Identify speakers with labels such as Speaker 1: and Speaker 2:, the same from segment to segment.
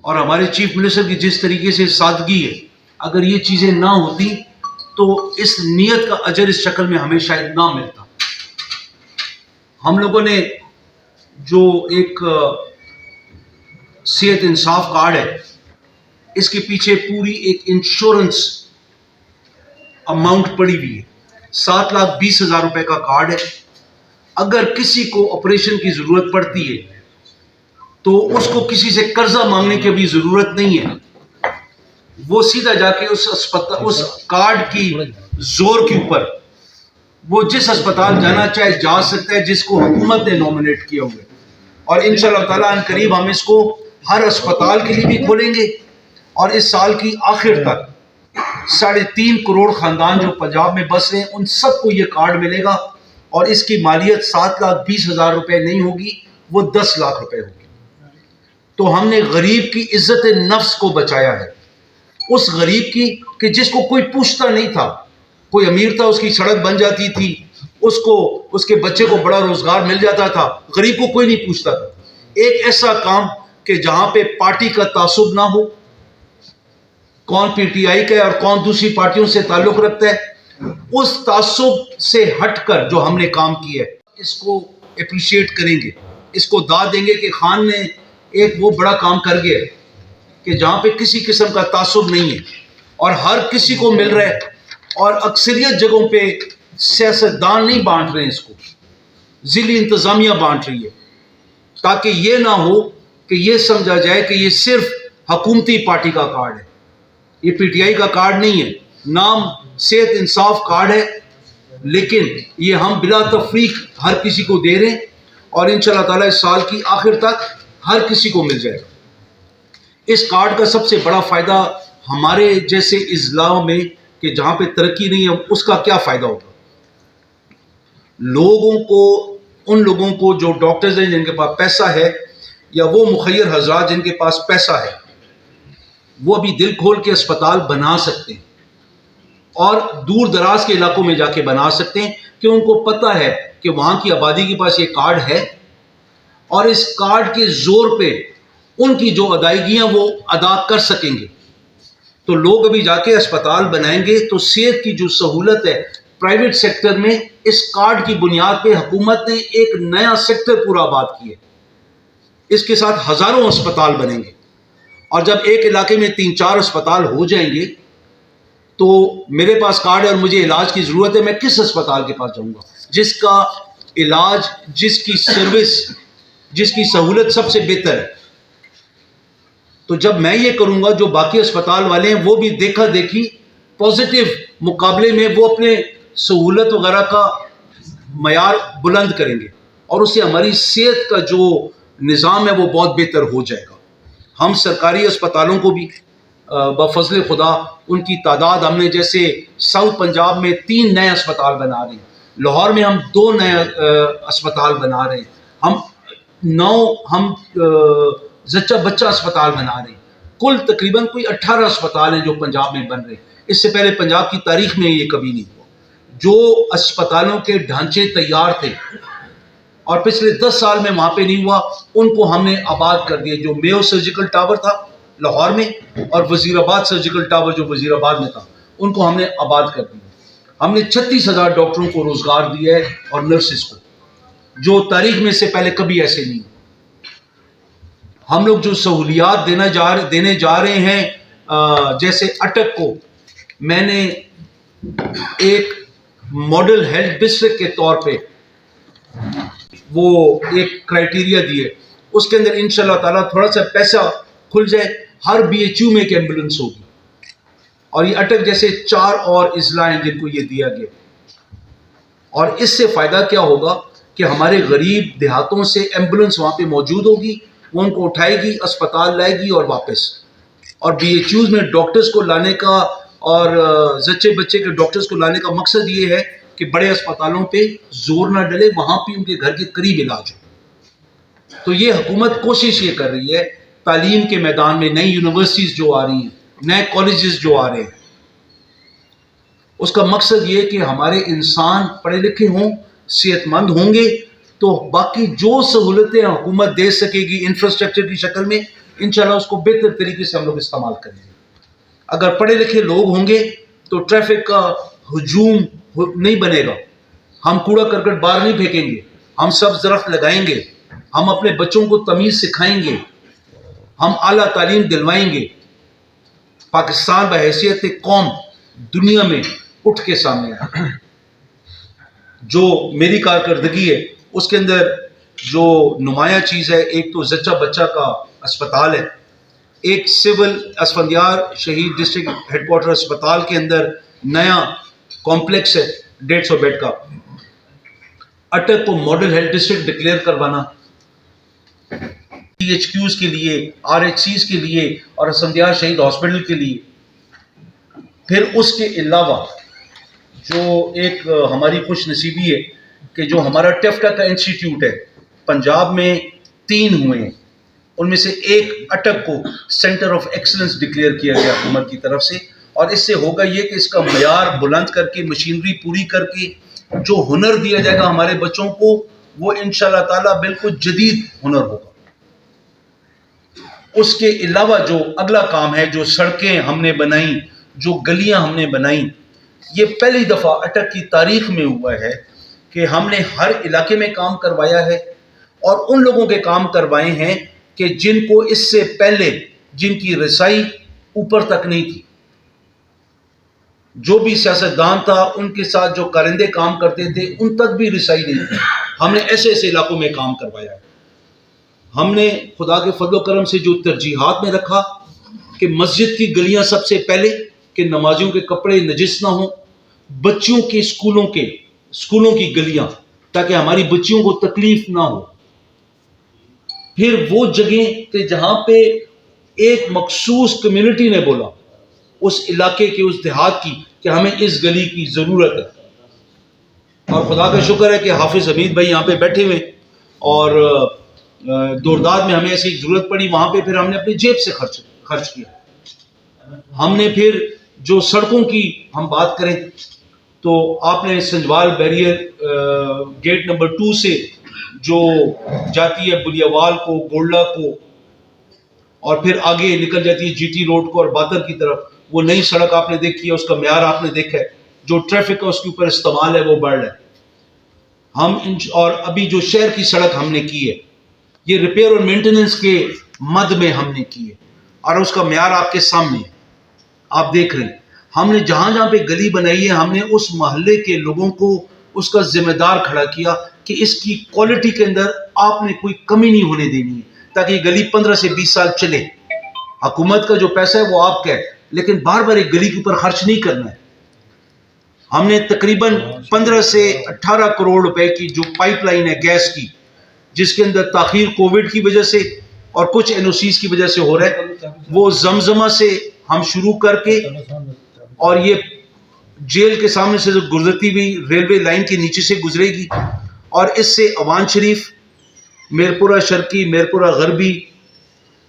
Speaker 1: اور ہمارے chief minister کی جس طریقے سے سادگی ہے، اگر یہ چیزیں نہ ہوتی تو اس نیت کا اجر اس شکل میں ہمیں شاید نہ ملتا۔ ہم لوگوں نے جو ایک صحت انصاف کارڈ ہے، اس کے پیچھے پوری ایک انشورنس اماؤنٹ پڑی ہوئی ہے، 7,20,000 روپے کا کارڈ ہے۔ اگر کسی کو آپریشن کی ضرورت پڑتی ہے تو اس کو کسی سے قرضہ مانگنے کی بھی ضرورت نہیں ہے، وہ سیدھا جا کے اس کارڈ کی زور کے اوپر وہ جس اسپتال جانا چاہے جا سکتا ہے جس کو حکومت نے نومینیٹ کیا ہوئے۔ اور انشاءاللہ تعالیٰ ان قریب ہم اس کو ہر اسپتال کے لیے بھی کھولیں گے، اور اس سال کی آخر تک 3.5 کروڑ خاندان جو پنجاب میں بس رہے ہیں ان سب کو یہ کارڈ ملے گا، اور اس کی مالیت 7,20,000 روپے نہیں ہوگی، وہ 10 لاکھ روپے ہوگی۔ تو ہم نے غریب کی عزت نفس کو بچایا ہے، اس غریب کی کہ جس کو کوئی پوچھتا نہیں تھا۔ کوئی امیر تھا، اس کی سڑک بن جاتی تھی، اس کے بچے کو بڑا روزگار مل جاتا تھا، غریب کو کوئی نہیں پوچھتا تھا۔ ایک ایسا کام کہ جہاں پہ پارٹی کا تعصب نہ ہو، کون پی ٹی آئی کا ہے اور کون دوسری پارٹیوں سے تعلق رکھتا ہے، اس تعصب سے ہٹ کر جو ہم نے کام کیا ہے اس کو اپریشیٹ کریں گے، اس کو داد دیں گے کہ خان نے ایک وہ بڑا کام کر گیا ہے کہ جہاں پہ کسی قسم کا تعصب نہیں ہے اور ہر کسی کو مل رہا ہے، اور اکثریت جگہوں پہ سیاستدان نہیں بانٹ رہے ہیں، اس کو ضلعی انتظامیہ بانٹ رہی ہے، تاکہ یہ نہ ہو کہ یہ سمجھا جائے کہ یہ صرف حکومتی پارٹی کا کارڈ ہے، یہ پی ٹی آئی کا کارڈ نہیں ہے۔ نام صحت انصاف کارڈ ہے، لیکن یہ ہم بلا تفریق ہر کسی کو دے رہے ہیں، اور انشاءاللہ تعالیٰ اس سال کی آخر تک ہر کسی کو مل جائے گا۔ اس کارڈ کا سب سے بڑا فائدہ ہمارے جیسے اضلاع میں کہ جہاں پہ ترقی نہیں ہے، اس کا کیا فائدہ ہوگا؟ ان لوگوں کو جو ڈاکٹرز ہیں جن کے پاس پیسہ ہے، یا وہ مخیر حضرات جن کے پاس پیسہ ہے، وہ ابھی دل کھول کے اسپتال بنا سکتے ہیں، اور دور دراز کے علاقوں میں جا کے بنا سکتے ہیں کہ ان کو پتہ ہے کہ وہاں کی آبادی کے پاس یہ کارڈ ہے، اور اس کارڈ کے زور پہ ان کی جو ادائیگیاں وہ ادا کر سکیں گے۔ تو لوگ ابھی جا کے اسپتال بنائیں گے تو صحت کی جو سہولت ہے پرائیویٹ سیکٹر میں، اس کارڈ کی بنیاد پہ حکومت نے ایک نیا سیکٹر پورا آباد کیا ہے۔ اس کے ساتھ ہزاروں اسپتال بنیں گے، اور جب ایک علاقے میں 3-4 اسپتال ہو جائیں گے تو میرے پاس کارڈ ہے اور مجھے علاج کی ضرورت ہے، میں کس اسپتال کے پاس جاؤں گا جس کا علاج، جس کی سروس، جس کی سہولت سب سے بہتر ہے؟ تو جب میں یہ کروں گا، جو باقی اسپتال والے ہیں وہ بھی دیکھا دیکھی پازیٹیو مقابلے میں وہ اپنے سہولت وغیرہ کا معیار بلند کریں گے، اور اس سے ہماری صحت کا جو نظام ہے وہ بہت بہتر ہو جائے گا۔ ہم سرکاری اسپتالوں کو بھی بفضل خدا ان کی تعداد، ہم نے جیسے ساؤتھ پنجاب میں 3 نئے اسپتال بنا رہے ہیں، لاہور میں ہم 2 نئے اسپتال بنا رہے ہیں، ہم زچہ بچہ اسپتال بنا رہے ہیں۔ کل تقریباً کوئی 18 اسپتال ہیں جو پنجاب میں بن رہے ہیں۔ اس سے پہلے پنجاب کی تاریخ میں یہ کبھی نہیں ہوا۔ جو اسپتالوں کے ڈھانچے تیار تھے اور پچھلے 10 سال میں وہاں پہ نہیں ہوا، ان کو ہم نے آباد کر دیا۔ جو میو سرجیکل ٹاور تھا لاہور میں، اور وزیر آباد سرجیکل ٹاور جو وزیر آباد میں تھا، ان کو ہم نے آباد کر دیا۔ ہم نے 36,000 ڈاکٹروں کو روزگار دیا ہے اور نرسز کو، جو تاریخ میں سے پہلے کبھی ایسے نہیں ہوا۔ ہم لوگ جو سہولیات دینے جا رہے ہیں، جیسے اٹک کو میں نے ایک ماڈل ہیلتھ ڈسٹرکٹ کے طور پہ وہ ایک کرائٹیریا دیے، اس کے اندر انشاءاللہ تعالیٰ تھوڑا سا پیسہ کھل جائے، ہر بی ایچ یو میں ایک ایمبولینس ہوگی، اور یہ اٹک جیسے 4 اور اضلاع ہیں جن کو یہ دیا گیا۔ اور اس سے فائدہ کیا ہوگا کہ ہمارے غریب دیہاتوں سے ایمبولینس وہاں پہ موجود ہوگی، وہ ان کو اٹھائے گی، اسپتال لائے گی اور واپس۔ اور بی ایچ یوز میں ڈاکٹرز کو لانے کا اور زچے بچے کے ڈاکٹرز کو لانے کا مقصد یہ ہے کہ بڑے اسپتالوں پہ زور نہ ڈلے، وہاں پہ ان کے گھر کے قریب علاج ہو۔ تو یہ حکومت کوشش یہ کر رہی ہے تعلیم کے میدان میں، نئی یونیورسٹیز جو آ رہی ہیں، نئے کالجز جو آ رہے ہیں، اس کا مقصد یہ کہ ہمارے انسان پڑھے لکھے ہوں، صحت مند ہوں گے، تو باقی جو سہولتیں حکومت دے سکے گی انفراسٹرکچر کی شکل میں، انشاءاللہ اس کو بہتر طریقے سے ہم لوگ استعمال کریں گے. اگر پڑھے لکھے لوگ ہوں گے تو ٹریفک کا ہجوم نہیں بنے گا. ہم کوڑا کرکٹ باہر نہیں پھینکیں گے, ہم سب درخت لگائیں گے, ہم اپنے بچوں کو تمیز سکھائیں گے, ہم اعلیٰ تعلیم دلوائیں گے. پاکستان بحیثیت قوم دنیا میں اٹھ کے سامنے آئے. جو میری کارکردگی ہے اس کے اندر جو نمایاں چیز ہے, ایک تو زچہ بچہ کا اسپتال ہے, ایک سول اسفندیار شہید ڈسٹرکٹ ہیڈ کوارٹر اسپتال کے اندر نیا کمپلیکس ہے 150 بیڈ کا. اٹک کو ماڈل ہیلتھ ڈسٹرکٹ ڈکلیئر کروانا, پی ایچ کیوز کے لیے, آر ایچ سیز کے لیے اور اسفندیار شہید ہاسپٹل کے لیے. پھر اس کے علاوہ جو ایک ہماری خوش نصیبی ہے کہ جو ہمارا ٹیفٹا کا انسٹیٹیوٹ ہے پنجاب میں 3 ہوئے ہیں, ان میں سے ایک اٹک کو سینٹر آف ایکسلنس ڈکلیئر کیا گیا حکومت کی طرف سے. اور اس سے ہوگا یہ کہ اس کا معیار بلند کر کے, مشینری پوری کر کے جو ہنر دیا جائے گا ہمارے بچوں کو, وہ انشاءاللہ تعالیٰ بالکل جدید ہنر ہوگا. اس کے علاوہ جو اگلا کام ہے, جو سڑکیں ہم نے بنائیں, جو گلیاں ہم نے بنائیں, یہ پہلی دفعہ اٹک کی تاریخ میں ہوا ہے کہ ہم نے ہر علاقے میں کام کروایا ہے, اور ان لوگوں کے کام کروائے ہیں کہ جن کو اس سے پہلے جن کی رسائی اوپر تک نہیں تھی. جو بھی سیاستدان تھا ان کے ساتھ جو کارندے کام کرتے تھے ان تک بھی رسائی نہیں تھی. ہم نے ایسے ایسے علاقوں میں کام کروایا ہے. ہم نے خدا کے فضل و کرم سے جو ترجیحات میں رکھا کہ مسجد کی گلیاں سب سے پہلے, کہ نمازیوں کے کپڑے نجس نہ ہوں, بچیوں کے اسکولوں کی گلیاں, تاکہ ہماری بچیوں کو تکلیف نہ ہو. پھر وہ جگہیں کہ جہاں پہ ایک مخصوص کمیونٹی نے بولا, اس علاقے کے, اس دیہات کی, کہ ہمیں اس گلی کی ضرورت ہے. اور خدا کا شکر ہے کہ حافظ حمید بھائی یہاں پہ بیٹھے ہوئے, اور دورداد میں ہمیں ایسی ضرورت پڑی, وہاں پہ پھر ہم نے اپنی جیب سے خرچ کیا. ہم نے پھر جو سڑکوں کی ہم بات کریں تو آپ نے سنجوال بیریئر گیٹ نمبر 2 سے جو جاتی ہے بلیاوال کو, گولڈا کو, اور پھر آگے نکل جاتی ہے جی ٹی روڈ کو اور باتر کی طرف, وہ نئی سڑک آپ نے دیکھی ہے, اس کا معیار آپ نے دیکھا ہے, جو ٹریفک کا اس کے اوپر استعمال ہے وہ بڑھ رہا ہے. ہم اور ابھی جو شہر کی سڑک ہم نے کی ہے, یہ ریپیئر اور مینٹیننس کے مد میں ہم نے کی ہے, اور اس کا معیار آپ کے سامنے ہے, آپ دیکھ رہے ہیں. ہم نے جہاں جہاں پہ گلی بنائی ہے, ہم نے اس محلے کے لوگوں کو اس کا ذمہ دار کھڑا کیا کہ اس کی کوالٹی کے اندر آپ نے کوئی کمی نہیں ہونے دینی ہے, تاکہ یہ گلی 15 سے 20 سال چلے. حکومت کا جو پیسہ ہے وہ آپ کا ہے, لیکن بار بار ایک گلی کے اوپر خرچ نہیں کرنا ہے. ہم نے تقریباً 15 سے 18 کروڑ روپے کی جو پائپ لائن ہے گیس کی, جس کے اندر تاخیر کووڈ کی وجہ سے اور کچھ این او سیز کی وجہ سے ہو رہا ہے, وہ زمزمہ سے ہم شروع کر کے, اور یہ جیل کے سامنے سے جو گزرتی ہوئی ریلوے لائن کے نیچے سے گزرے گی, اور اس سے اوان شریف, میرپورہ شرقی, میرپورہ غربی,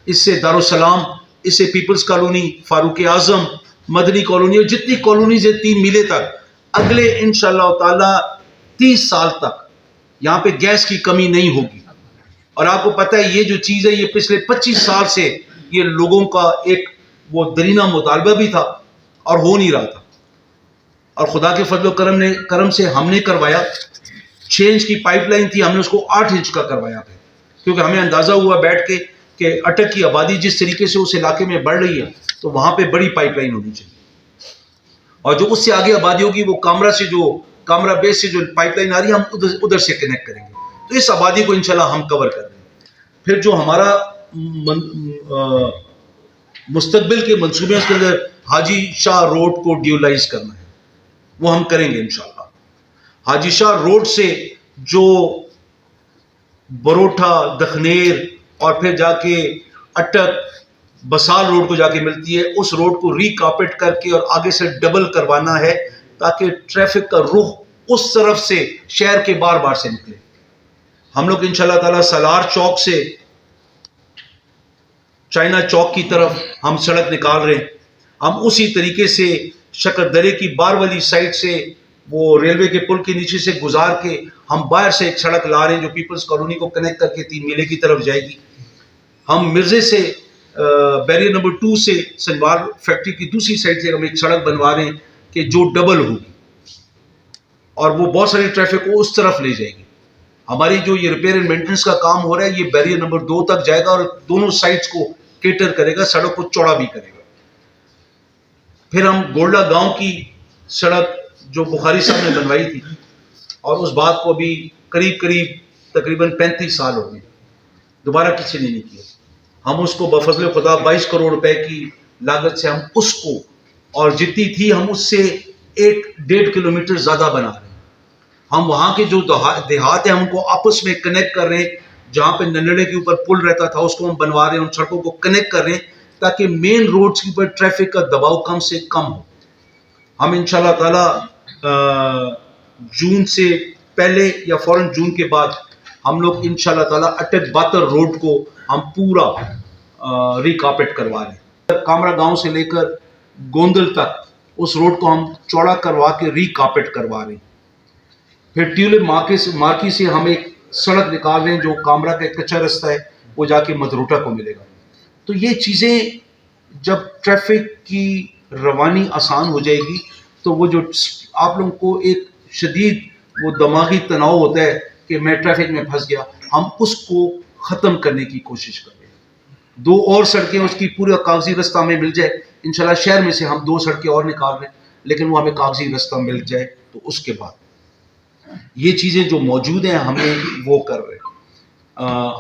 Speaker 1: اس سے دارالسلام, اس سے پیپلز کالونی, فاروق اعظم, مدنی کالونی, اور جتنی کالونیز ہیں 3 میلے تک, اگلے انشاءاللہ تعالی 30 سال تک یہاں پہ گیس کی کمی نہیں ہوگی. اور آپ کو پتہ ہے یہ جو چیز ہے یہ پچھلے 25 سال سے یہ لوگوں کا ایک وہ درینہ مطالبہ بھی تھا اور ہو نہیں رہا تھا, اور خدا کے فضل و کرم سے ہم نے کروایا. 6 انچ کی پائپ لائن تھی, ہم نے اس کو 8 انچ کا کروایا ہے, کیونکہ ہمیں اندازہ ہوا بیٹھ کے کہ اٹک کی آبادی جس طریقے سے اس علاقے میں بڑھ رہی ہے تو وہاں پہ بڑی پائپ لائن ہونی چاہیے, اور جو اس سے آگے آبادی ہوگی وہ کامرا بیس سے جو پائپ لائن آ رہی ہے ہم ادھر سے کنیکٹ کریں گے. تو اس آبادی کو انشاءاللہ ہم کور کر رہے ہیں. پھر جو ہمارا مستقبل کے منصوبے اس کے اندر حاجی شاہ روڈ کو ڈیولائز کرنا ہے, وہ ہم کریں گے انشاءاللہ. حاجی شاہ روڈ سے جو بروٹھا, دخنیر اور پھر جا کے اٹک بسال روڈ کو جا کے ملتی ہے, اس روڈ کو ری کارپیٹ کر کے اور آگے سے ڈبل کروانا ہے, تاکہ ٹریفک کا رخ اس طرف سے شہر کے بار سے نکلے. ہم لوگ انشاءاللہ تعالی سالار چوک سے چائنا چوک کی طرف ہم سڑک نکال رہے ہیں. ہم اسی طریقے سے شکر درے کی بار والی سائڈ سے وہ ریلوے کے پل کے نیچے سے گزار کے ہم باہر سے ایک سڑک لا رہے ہیں جو پیپلز کالونی کو کنیکٹ کر کے 3 میلے کی طرف جائے گی. ہم مرزے سے بیریئر نمبر 2 سے سنوار فیکٹری کی دوسری سائڈ سے ہم ایک سڑک بنوا رہے ہیں کہ جو ڈبل ہوگی اور وہ بہت ساری ٹریفک کو اس طرف لے جائے گی. ہماری جو یہ ریپیئر اینڈ مینٹیننس کا کام ہو رہا ہے یہ بیریئر نمبر 2 تک جائے گا اور دونوں سائڈس کو کیٹر کرے گا, سڑک کو چوڑا بھی کرے گا. پھر ہم گولڈا گاؤں کی سڑک جو بخاری صاحب نے بنوائی تھی اور اس بات کو ابھی قریب تقریباً 35 سال ہو گئے, دوبارہ کسی نے نہیں کیا. ہم اس کو بفضل خدا 22 کروڑ روپے کی لاگت سے ہم اس کو اور جتنی تھی ہم اس سے 1.5 کلومیٹر زیادہ بنا رہے ہیں. ہم وہاں کے جو دیہات ہیں ہم کو آپس میں کنیکٹ کر رہے ہیں. جہاں پہ ننڑے کے اوپر پل رہتا تھا اس کو ہم بنوا رہے ہیں, ان سڑکوں کو کنیکٹ کر رہے ہیں تاکہ مین روڈز کے اوپر ٹریفک کا دباؤ کم سے کم ہو. ہم انشاءاللہ تعالی جون سے پہلے یا فوراً جون کے بعد ہم لوگ انشاءاللہ تعالی اٹک باتر روڈ کو ہم پورا ریکارپیٹ کروا رہے ہیں. کامرا گاؤں سے لے کر گوندل تک اس روڈ کو ہم چوڑا کروا کے ریکارپیٹ کروا رہے ہیں. پھر ٹیولپ مارکی سے ہم ایک سڑک نکال رہے ہیں جو کامرا کا ایک کچا رستہ ہے وہ جا کے مدروٹا کو ملے گا. تو یہ چیزیں جب ٹریفک کی روانی آسان ہو جائے گی تو وہ جو آپ لوگوں کو ایک شدید وہ دماغی تناؤ ہوتا ہے کہ میں ٹریفک میں پھنس گیا, ہم اس کو ختم کرنے کی کوشش کریں. 2 اور سڑکیں اس کی پورا کاغذی رستہ ہمیں مل جائے, انشاءاللہ شہر میں سے ہم 2 سڑکیں اور نکال رہے ہیں لیکن وہ ہمیں کاغذی رستہ مل جائے تو اس کے بعد یہ چیزیں جو موجود ہیں ہمیں وہ کر رہے ہیں.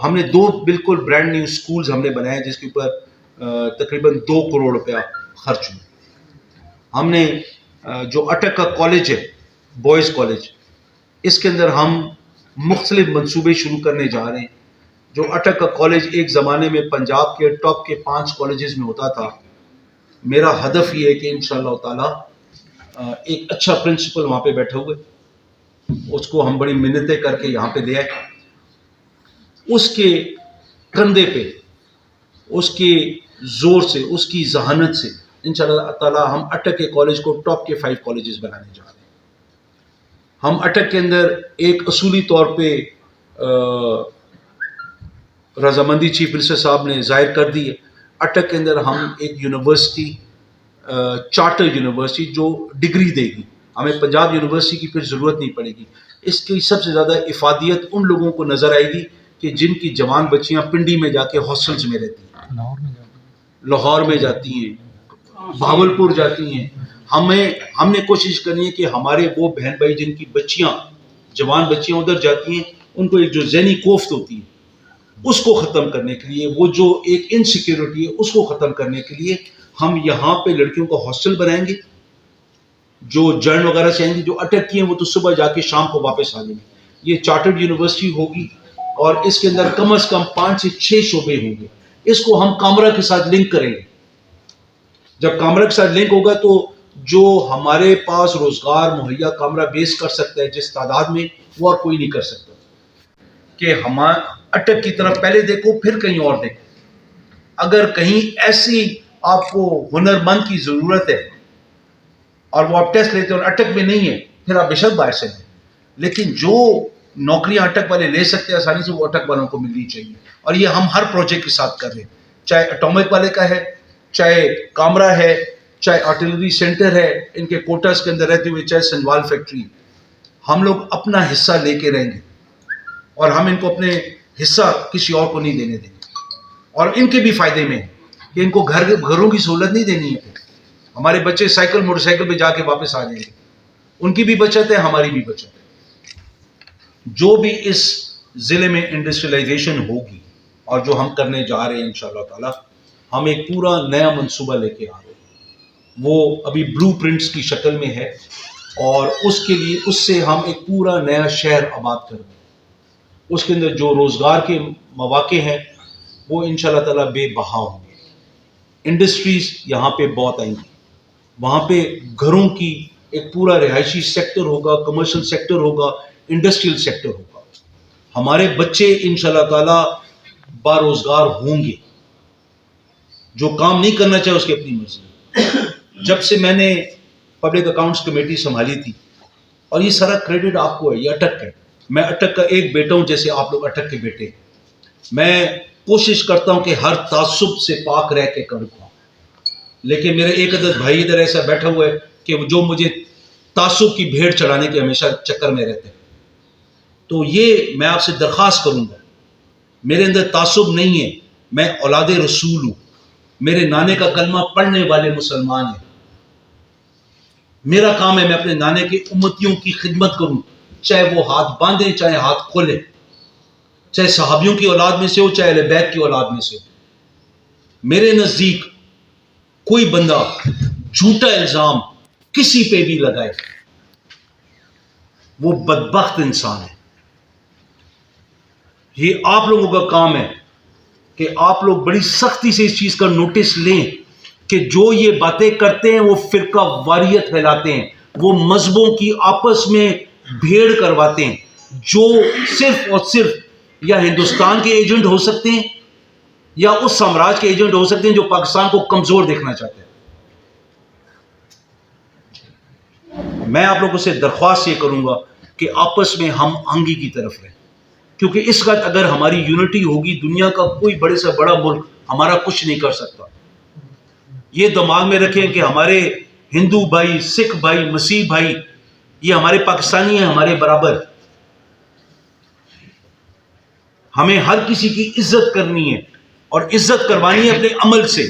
Speaker 1: ہم نے 2 بالکل برانڈ نیو سکولز ہم نے بنائے جس کے اوپر تقریباً 2 کروڑ روپیہ خرچ ہوئے. ہم نے جو اٹک کا کالج ہے بوائز کالج, اس کے اندر ہم مختلف منصوبے شروع کرنے جا رہے ہیں. جو اٹک کا کالج ایک زمانے میں پنجاب کے ٹاپ کے 5 کالجز میں ہوتا تھا, میرا ہدف یہ ہے کہ انشاءاللہ تعالی ایک اچھا پرنسپل وہاں پہ بیٹھے ہوئے, اس کو ہم بڑی منتیں کر کے یہاں پہ لے آئے. اس کے کندھے پہ اس کے زور سے اس کی ذہانت سے انشاءاللہ تعالی ہم اٹک کے کالج کو ٹاپ کے 5 کالجز بنانے جا رہے ہیں. ہم اٹک کے اندر ایک اصولی طور پہ رضامندی چیف منسٹر صاحب نے ظاہر کر دی ہے. اٹک کے اندر ہم ایک یونیورسٹی چارٹر یونیورسٹی جو ڈگری دے گی, ہمیں پنجاب یونیورسٹی کی پھر ضرورت نہیں پڑے گی. اس کی سب سے زیادہ افادیت ان لوگوں کو نظر آئے گی کہ جن کی جوان بچیاں پنڈی میں جا کے ہاسٹلز میں رہتی ہیں, لاہور میں جاتی ہیں, بھاولپور جاتی ہیں. ہم نے کوشش کرنی ہے کہ ہمارے وہ بہن بھائی جن کی بچیاں جوان بچیاں ادھر جاتی ہیں ان کو ایک جو ذہنی کوفت ہوتی ہے اس کو ختم کرنے کے لیے, وہ جو ایک انسیکیورٹی ہے اس کو ختم کرنے کے لیے ہم یہاں پہ لڑکیوں کو ہاسٹل بنائیں گے. جو جرن وغیرہ سے آئیں گی جو اٹک کی ہیں وہ تو صبح جا کے شام کو واپس آ جائیں گے. یہ چارٹرڈ یونیورسٹی ہوگی اور اس کے اندر کم از کم 5 سے 6 شعبے ہوں گے. اس کو ہم کامرا کے ساتھ لنک کریں گے. جب کامرا کے ساتھ لنک ہوگا تو جو ہمارے پاس روزگار مہیا کامرا بیس کر سکتا ہے جس تعداد میں, وہ اور کوئی نہیں کر سکتا. کہ ہم اٹک کی طرف پہلے دیکھو پھر کہیں اور دیکھو. اگر کہیں ایسی آپ کو ہنر مند کی ضرورت ہے اور وہ آپ ٹیسٹ لیتے ہیں اور اٹک میں نہیں ہے پھر آپ بے شک باہر سے لیں, لیکن جو نوکریاں اٹک والے لے سکتے ہیں آسانی سے وہ اٹک والوں کو ملنی چاہیے. اور یہ ہم ہر پروجیکٹ کے ساتھ کر رہے ہیں, چاہے اٹامک والے کا ہے, چاہے کامرا ہے, چاہے آرٹلری سینٹر ہے ان کے کوٹاز کے اندر رہتے ہوئے, چاہے سنوال فیکٹری. ہم لوگ اپنا حصہ لے کے رہیں گے اور ہم ان کو اپنے حصہ کسی اور کو نہیں دینے دیں گے. اور ان کے بھی فائدے میں کہ ان کو گھروں کی سہولت نہیں دینی ہے. ہمارے بچے سائیکل موٹر سائیکل پہ جا کے واپس آ جائیں گے, ان کی بھی بچت ہے ہماری بھی بچت ہے. جو بھی اس ضلع میں انڈسٹریلائزیشن ہوگی اور جو ہم کرنے جا رہے ہیں انشاءاللہ تعالی ہم ایک پورا نیا منصوبہ لے کے آ رہے ہیں. وہ ابھی بلو پرنٹس کی شکل میں ہے اور اس کے لیے اس سے ہم ایک پورا نیا شہر آباد کر رہے ہیں. اس کے اندر جو روزگار کے مواقع ہیں وہ انشاءاللہ تعالی بے بہا ہوں گے. انڈسٹریز یہاں پہ بہت آئیں گی, وہاں پہ گھروں کی ایک پورا رہائشی سیکٹر ہوگا, کمرشل سیکٹر ہوگا, انڈسٹریل سیکٹر ہوگا. ہمارے بچے انشاءاللہ تعالی باروزگار ہوں گے. جو کام نہیں کرنا چاہے اس کی اپنی مرضی. جب سے میں نے پبلک اکاؤنٹس کمیٹی سنبھالی تھی, اور یہ سارا کریڈٹ آپ کو ہے, یہ اٹک ہے, میں اٹک کا ایک بیٹا ہوں جیسے آپ لوگ اٹک کے بیٹے. میں کوشش کرتا ہوں کہ ہر تعصب سے پاک رہ کے کروں. لیکن میرے ایک عدد بھائی ادھر ایسا بیٹھا ہوا ہے کہ جو مجھے تعصب کی بھیڑ چڑھانے کے ہمیشہ چکر میں رہتے ہیں. تو یہ میں آپ سے درخواست کروں گا، میرے اندر تعصب نہیں ہے، میں اولاد رسول ہوں، میرے نانے کا کلمہ پڑھنے والے مسلمان ہیں. میرا کام ہے میں اپنے نانے کے امتیوں کی خدمت کروں، چاہے وہ ہاتھ باندھیں چاہے ہاتھ کھولیں، چاہے صحابیوں کی اولاد میں سے ہو چاہے اہل بیت کی اولاد میں سے ہو. میرے نزدیک کوئی بندہ جھوٹا الزام کسی پہ بھی لگائے وہ بدبخت انسان ہے. یہ آپ لوگوں کا کام ہے کہ آپ لوگ بڑی سختی سے اس چیز کا نوٹس لیں کہ جو یہ باتیں کرتے ہیں وہ فرقہ واریت پھیلاتے ہیں، وہ مذہبوں کی آپس میں بھیڑ کرواتے ہیں، جو صرف اور صرف یا ہندوستان کے ایجنٹ ہو سکتے ہیں یا اس سامراج کے ایجنٹ ہو سکتے ہیں جو پاکستان کو کمزور دیکھنا چاہتے ہیں. میں آپ لوگوں سے درخواست یہ کروں گا کہ آپس میں ہم آہنگی کی طرف رہیں، کیونکہ اس وقت اگر ہماری یونٹی ہوگی دنیا کا کوئی بڑے سے بڑا ملک ہمارا کچھ نہیں کر سکتا. یہ دماغ میں رکھیں کہ ہمارے ہندو بھائی، سکھ بھائی، مسیح بھائی یہ ہمارے پاکستانی ہیں، ہمارے برابر. ہمیں ہر کسی کی عزت کرنی ہے اور عزت کروانی ہے اپنے عمل سے.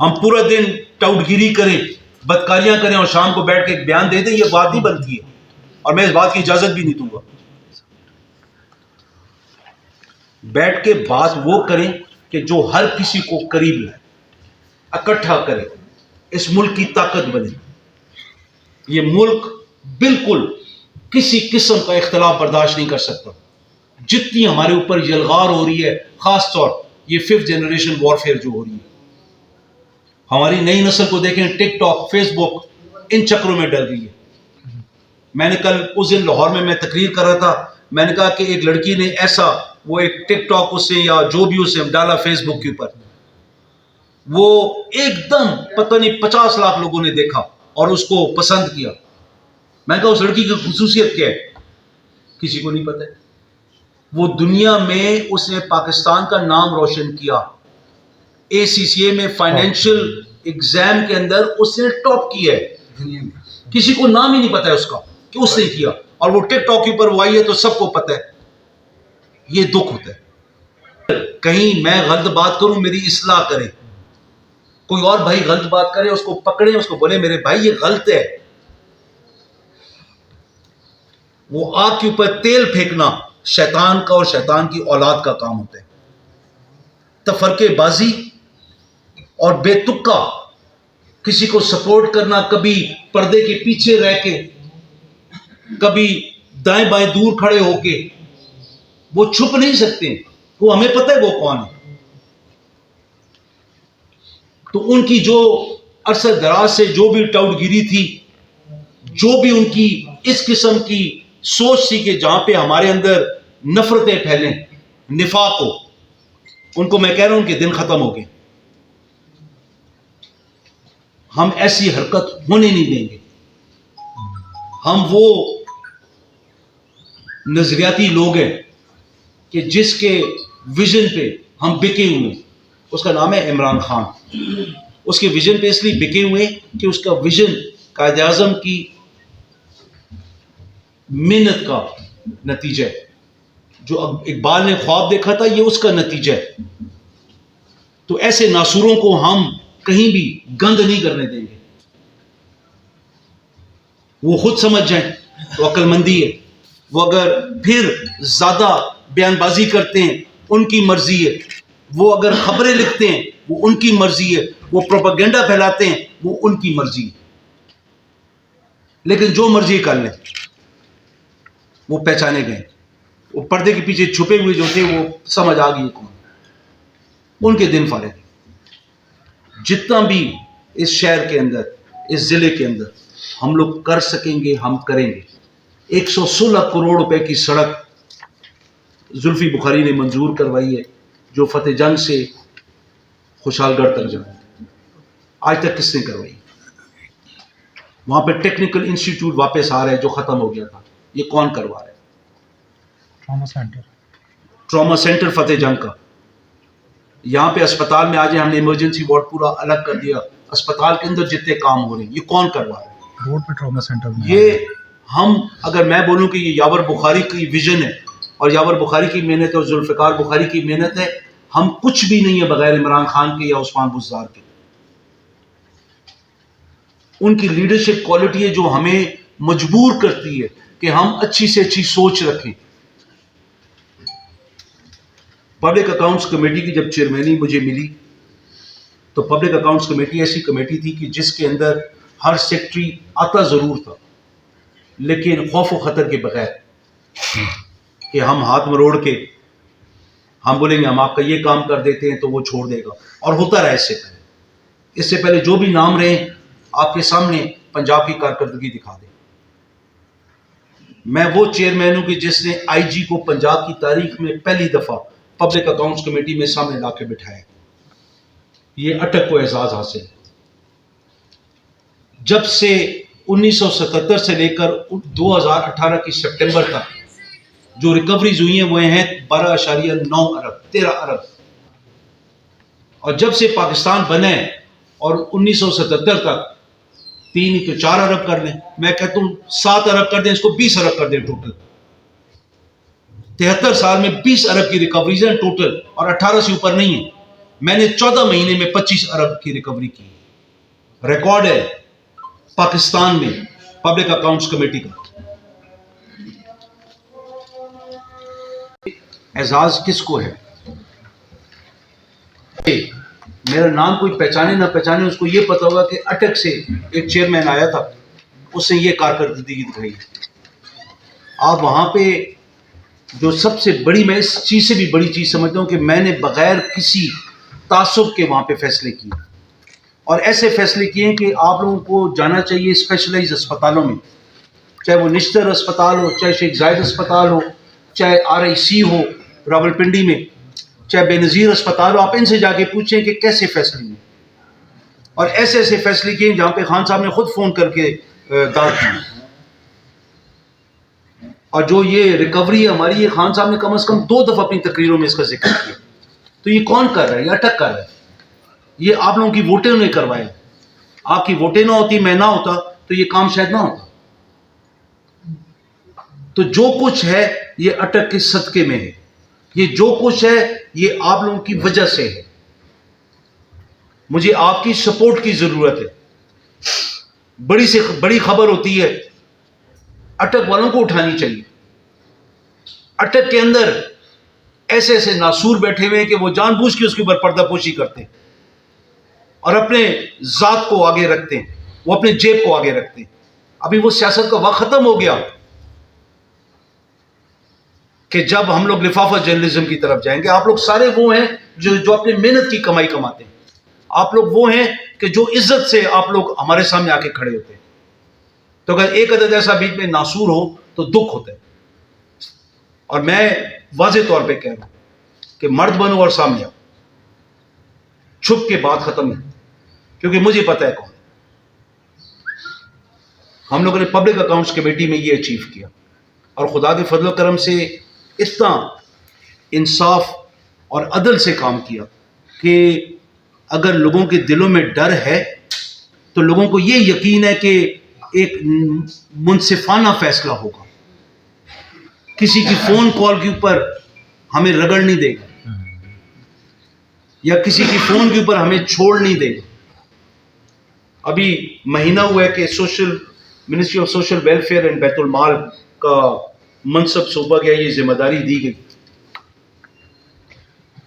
Speaker 1: ہم پورا دن ٹاؤٹ گیری کریں، بدکاریاں کریں اور شام کو بیٹھ کے ایک بیان دے دیں، یہ بات نہیں بنتی ہے اور میں اس بات کی اجازت بھی نہیں دوں گا. بیٹھ کے بات وہ کریں کہ جو ہر کسی کو قریب لائے، اکٹھا کرے، اس ملک کی طاقت بنے. یہ ملک بالکل کسی قسم کا اختلاف برداشت نہیں کر سکتا. جتنی ہمارے اوپر یلغار ہو رہی ہے، خاص طور یہ 5th جنریشن وارفیئر جو ہو رہی ہے، ہماری نئی نسل کو دیکھیں ٹک ٹاک، فیس بک ان چکروں میں ڈل رہی ہے. میں نے کل اس دن لاہور میں تقریر کر رہا تھا، میں نے کہا کہ ایک لڑکی نے ایسا وہ ایک ٹک ٹاک اس سے یا جو بھی اسے ڈالا فیس بک کے اوپر، وہ ایک دم پتہ نہیں 50 لاکھ لوگوں نے دیکھا اور اس کو پسند کیا. میں نے کہا اس لڑکی کی خصوصیت کیا ہے؟ کسی کو نہیں پتہ. وہ دنیا میں اس نے پاکستان کا نام روشن کیا. ACCA میں فائنینشل ایگزام کے اندر اس نے ٹاپ کیا ہے، کسی کو نام ہی نہیں پتا ہے اس کا کہ اس نے کیا، اور وہ ٹک ٹاک کے اوپر وہ آئی ہے تو سب کو پتہ ہے. یہ دکھ ہوتا ہے. کہیں میں غلط بات کروں میری اصلاح کرے، کوئی اور بھائی غلط بات کرے اس کو پکڑے، اس کو بولے میرے بھائی یہ غلط ہے. وہ آگ کے اوپر تیل پھینکنا شیطان کا اور شیطان کی اولاد کا کام ہوتا ہے. تفرقے بازی اور بے تکا کسی کو سپورٹ کرنا، کبھی پردے کے پیچھے رہ کے، کبھی دائیں بائیں دور کھڑے ہو کے، وہ چھپ نہیں سکتے، وہ ہمیں پتہ ہے وہ کون ہے. تو ان کی جو عرصہ دراز سے جو بھی ٹاؤٹ گیری تھی، جو بھی ان کی اس قسم کی سوچ تھی کہ جہاں پہ ہمارے اندر نفرتیں پھیلیں، نفاق ہو، ان کو میں کہہ رہا ہوں کہ دن ختم ہو گئے. ہم ایسی حرکت ہونے نہیں دیں گے. ہم وہ نظریاتی لوگ ہیں کہ جس کے ویژن پہ ہم بکے ہوئے، اس کا نام ہے عمران خان. اس کے ویژن پہ اس لیے بکے ہوئے کہ اس کا ویژن قائد اعظم کی محنت کا نتیجہ ہے. جو اقبال نے خواب دیکھا تھا یہ اس کا نتیجہ ہے. تو ایسے ناسوروں کو ہم کہیں بھی گند نہیں کرنے دیں گے. وہ خود سمجھ جائیں تو عقل مندی ہے. وہ اگر پھر زیادہ بیان بازی کرتے ہیں ان کی مرضی ہے، وہ اگر خبریں لکھتے ہیں وہ ان کی مرضی ہے، وہ پروپیگنڈا پھیلاتے ہیں وہ ان کی مرضی ہے. لیکن جو مرضی کر لیں، وہ پہچانے گئے. وہ پردے کے پیچھے چھپے ہوئے جو تھے وہ سمجھ آ گئی کون، ان کے دن فارغ. جتنا بھی اس شہر کے اندر، اس ضلع کے اندر ہم لوگ کر سکیں گے ہم کریں گے. 116 کروڑ روپے کی سڑک زلفی بخاری نے منظور کروائی ہے جو فتح جنگ سے خوشحال گڑھ تک جاتی ہے. آج تک کس نے کروائی؟ وہاں پہ ٹیکنیکل انسٹیٹیوٹ واپس آ رہا ہے جو ختم ہو گیا تھا، یہ کون کروا رہا ہے؟ ٹراما سینٹر فتح جنگ کا، یہاں پہ اسپتال میں آج ہم نے ایمرجنسی وارڈ پورا الگ کر دیا، اسپتال کے اندر جتنے کام ہو رہے ہیں یہ کون کروا رہا ہے؟
Speaker 2: روڈ پہ ٹراما سینٹر
Speaker 1: یہ ہم اگر میں بولوں کہ یہ یاور بخاری کی ویژن ہے اور یاور بخاری کی محنت ہے اور ذوالفقار بخاری کی محنت ہے، ہم کچھ بھی نہیں ہے بغیر عمران خان کے یا عثمان بزدار کے. ان کی لیڈرشپ کوالٹی ہے جو ہمیں مجبور کرتی ہے کہ ہم اچھی سے اچھی سوچ رکھیں. پبلک اکاؤنٹس کمیٹی کی جب چیئرمینی مجھے ملی تو پبلک اکاؤنٹس کمیٹی ایسی کمیٹی تھی کہ جس کے اندر ہر سیکٹری آتا ضرور تھا لیکن خوف و خطر کے بغیر کہ ہم ہاتھ مروڑ کے ہم بولیں گے ہم آپ کا یہ کام کر دیتے ہیں تو وہ چھوڑ دے گا، اور ہوتا رہا. اس سے پہلے جو بھی نام رہے آپ کے سامنے پنجاب کی کارکردگی دکھا دیں. میں وہ چیئرمین ہوں کہ جس نے آئی جی کو پنجاب کی تاریخ میں پہلی دفعہ پبلک اکاؤنٹس کمیٹی میں سامنے لا کے بٹھایا. یہ اٹک کو اعزاز حاصل ہے. جب سے 1977 سے لے کر 2018 کی سپٹمبر تک جو ریکوریز ہوئی ہیں وہ ہیں 12.9 ارب 13 ارب. اور جب سے پاکستان بنے اور 1977 تک 3 تو 4 ارب کر لیں، میں کہتا ہوں 7 ارب کر دیں، اس کو 20 ارب کر دیں. ٹوٹل 73 سال میں 20 ارب کی ریکوریز ہیں ٹوٹل، اور 18 سے اوپر نہیں ہے. میں نے 14 مہینے میں 25 ارب کی ریکوری کی. ریکارڈ ہے پاکستان میں پبلک اکاؤنٹس کمیٹی کا. اعزاز کس کو ہے؟ میرا نام کوئی پہچانے نہ پہچانے، اس کو یہ پتا ہوگا کہ اٹک سے ایک چیئرمین آیا تھا، اس نے یہ کارکردگی دکھائی. آپ وہاں پہ جو سب سے بڑی، میں اس چیز سے بھی بڑی چیز سمجھتا ہوں کہ میں نے بغیر کسی تعصب کے وہاں پہ فیصلے کیے، اور ایسے فیصلے کیے کہ آپ لوگوں کو جانا چاہیے اسپیشلائز اسپتالوں میں، چاہے وہ نشتر اسپتال ہو، چاہے شیخ زائد اسپتال ہو، چاہے RIC ہو راولپنڈی میں، چاہے بے نظیر اسپتال ہو. آپ ان سے جا کے پوچھیں کہ کیسے فیصلے ہوئے، اور ایسے ایسے فیصلے کیے جہاں پہ خان صاحب نے خود فون کر کے داد کی. اور جو یہ ریکوری ہے ہماری، یہ خان صاحب نے کم از کم 2 دفعہ اپنی تقریروں میں اس کا ذکر کیا. تو یہ کون کر رہا ہے؟ یہ اٹک کر رہا ہے. یہ آپ لوگوں کی ووٹیں نے کروائے. آپ کی ووٹیں نہ ہوتی، میں نہ ہوتا تو یہ کام شاید نہ ہوتا. تو جو کچھ ہے یہ اٹک کے صدقے میں ہے، یہ جو کچھ ہے یہ آپ لوگوں کی وجہ سے ہے. مجھے آپ کی سپورٹ کی ضرورت ہے. بڑی سے بڑی خبر ہوتی ہے، اٹک والوں کو اٹھانی چاہیے. اٹک کے اندر ایسے ایسے ناسور بیٹھے ہوئے ہیں کہ وہ جان بوجھ کے اس کے اوپر پردہ پوشی کرتے ہیں اور اپنے ذات کو آگے رکھتے ہیں، وہ اپنے جیب کو آگے رکھتے ہیں. ابھی وہ سیاست کا وقت ختم ہو گیا کہ جب ہم لوگ لفافہ جرنلزم کی طرف جائیں گے. آپ لوگ سارے وہ ہیں جو اپنے محنت کی کمائی کماتے ہیں. آپ لوگ وہ ہیں کہ جو عزت سے آپ لوگ ہمارے سامنے آ کے کھڑے ہوتے ہیں. تو اگر ایک عدد ایسا بیچ میں ناسور ہو تو دکھ ہوتا ہے. اور میں واضح طور پہ کہہ رہا ہوں کہ مرد بنو اور سامنے آؤ. چھپ کے بات ختم نہیں، کیونکہ مجھے پتہ ہے کون. ہم لوگوں نے پبلک اکاؤنٹس کمیٹی میں یہ اچیو کیا، اور خدا کے فضل و کرم سے اتنا انصاف اور عدل سے کام کیا کہ اگر لوگوں کے دلوں میں ڈر ہے تو لوگوں کو یہ یقین ہے کہ ایک منصفانہ فیصلہ ہوگا. کسی کی فون کال کے اوپر ہمیں رگڑ نہیں دے گا، یا کسی کی فون کے اوپر ہمیں چھوڑ نہیں دے گا. ابھی مہینہ ہوا ہے کہ ministry of social welfare and بیت المال کا منصب سونپا گیا، یہ ذمہ داری دی گئی.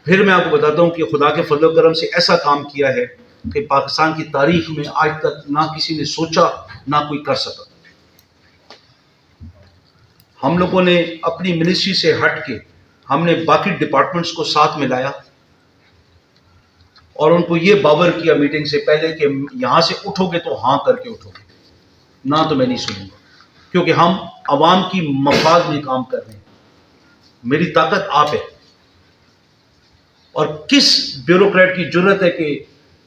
Speaker 1: پھر میں آپ کو بتاتا ہوں کہ خدا کے فضل و کرم سے ایسا کام کیا ہے کہ پاکستان کی تاریخ میں آج تک نہ کسی نے سوچا نہ کوئی کر سکا. ہم لوگوں نے اپنی منسٹری سے ہٹ کے ہم نے باقی ڈپارٹمنٹس کو ساتھ ملایا اور ان کو یہ باور کیا میٹنگ سے پہلے کہ یہاں سے اٹھو گے تو ہاں کر کے اٹھو گے، نہ تو میں نہیں سنوں گا، کیونکہ ہم عوام کی مفاد میں کام کر رہے ہیں. میری طاقت آپ ہے. اور کس بیوروکریٹ کی جرت ہے کہ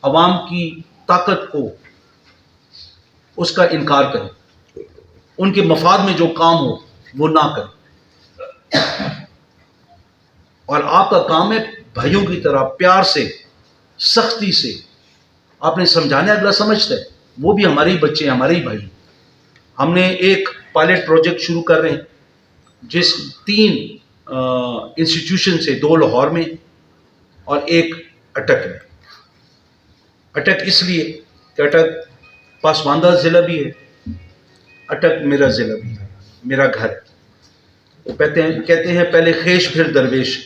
Speaker 1: عوام کی طاقت کو اس کا انکار کرے، ان کے مفاد میں جو کام ہو وہ نہ کرے. اور آپ کا کام ہے بھائیوں کی طرح پیار سے سختی سے آپ نے سمجھانا، اگلا سمجھتا ہے، وہ بھی ہمارے ہی بچے ہیں، ہمارے ہی بھائی۔ ہم نے ایک پائلٹ پروجیکٹ شروع کر رہے ہیں جس 3 انسٹیٹیوشن سے، 2 لاہور میں اور ایک اٹک میں۔ اٹک اس لیے کہ اٹک پسماندہ ضلع بھی ہے، اٹک میرا ضلع بھی ہے، میرا گھر ہے۔ وہ کہتے ہیں پہلے خیش پھر درویش۔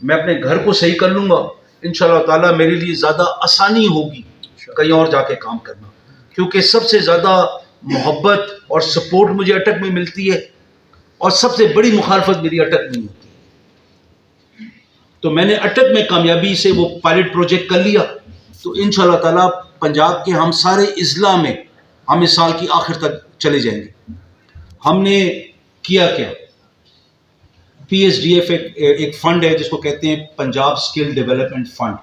Speaker 1: میں اپنے گھر کو صحیح کر لوں گا، انشاءاللہ تعالیٰ میرے لیے زیادہ آسانی ہوگی کہیں اور جا کے کام کرنا، کیونکہ سب سے زیادہ محبت اور سپورٹ مجھے اٹک میں ملتی ہے، اور سب سے بڑی مخالفت میری اٹک میں ہوتی ہے۔ تو میں نے اٹک میں کامیابی سے وہ پائلٹ پروجیکٹ کر لیا، تو انشاءاللہ تعالیٰ پنجاب کے ہم سارے اضلاع میں ہم اس سال کی آخر تک چلے جائیں گے۔ ہم نے کیا کیا، پی ایس ڈی ایف ایک فنڈ ہے جس کو کہتے ہیں پنجاب سکل ڈیولپمنٹ فنڈ۔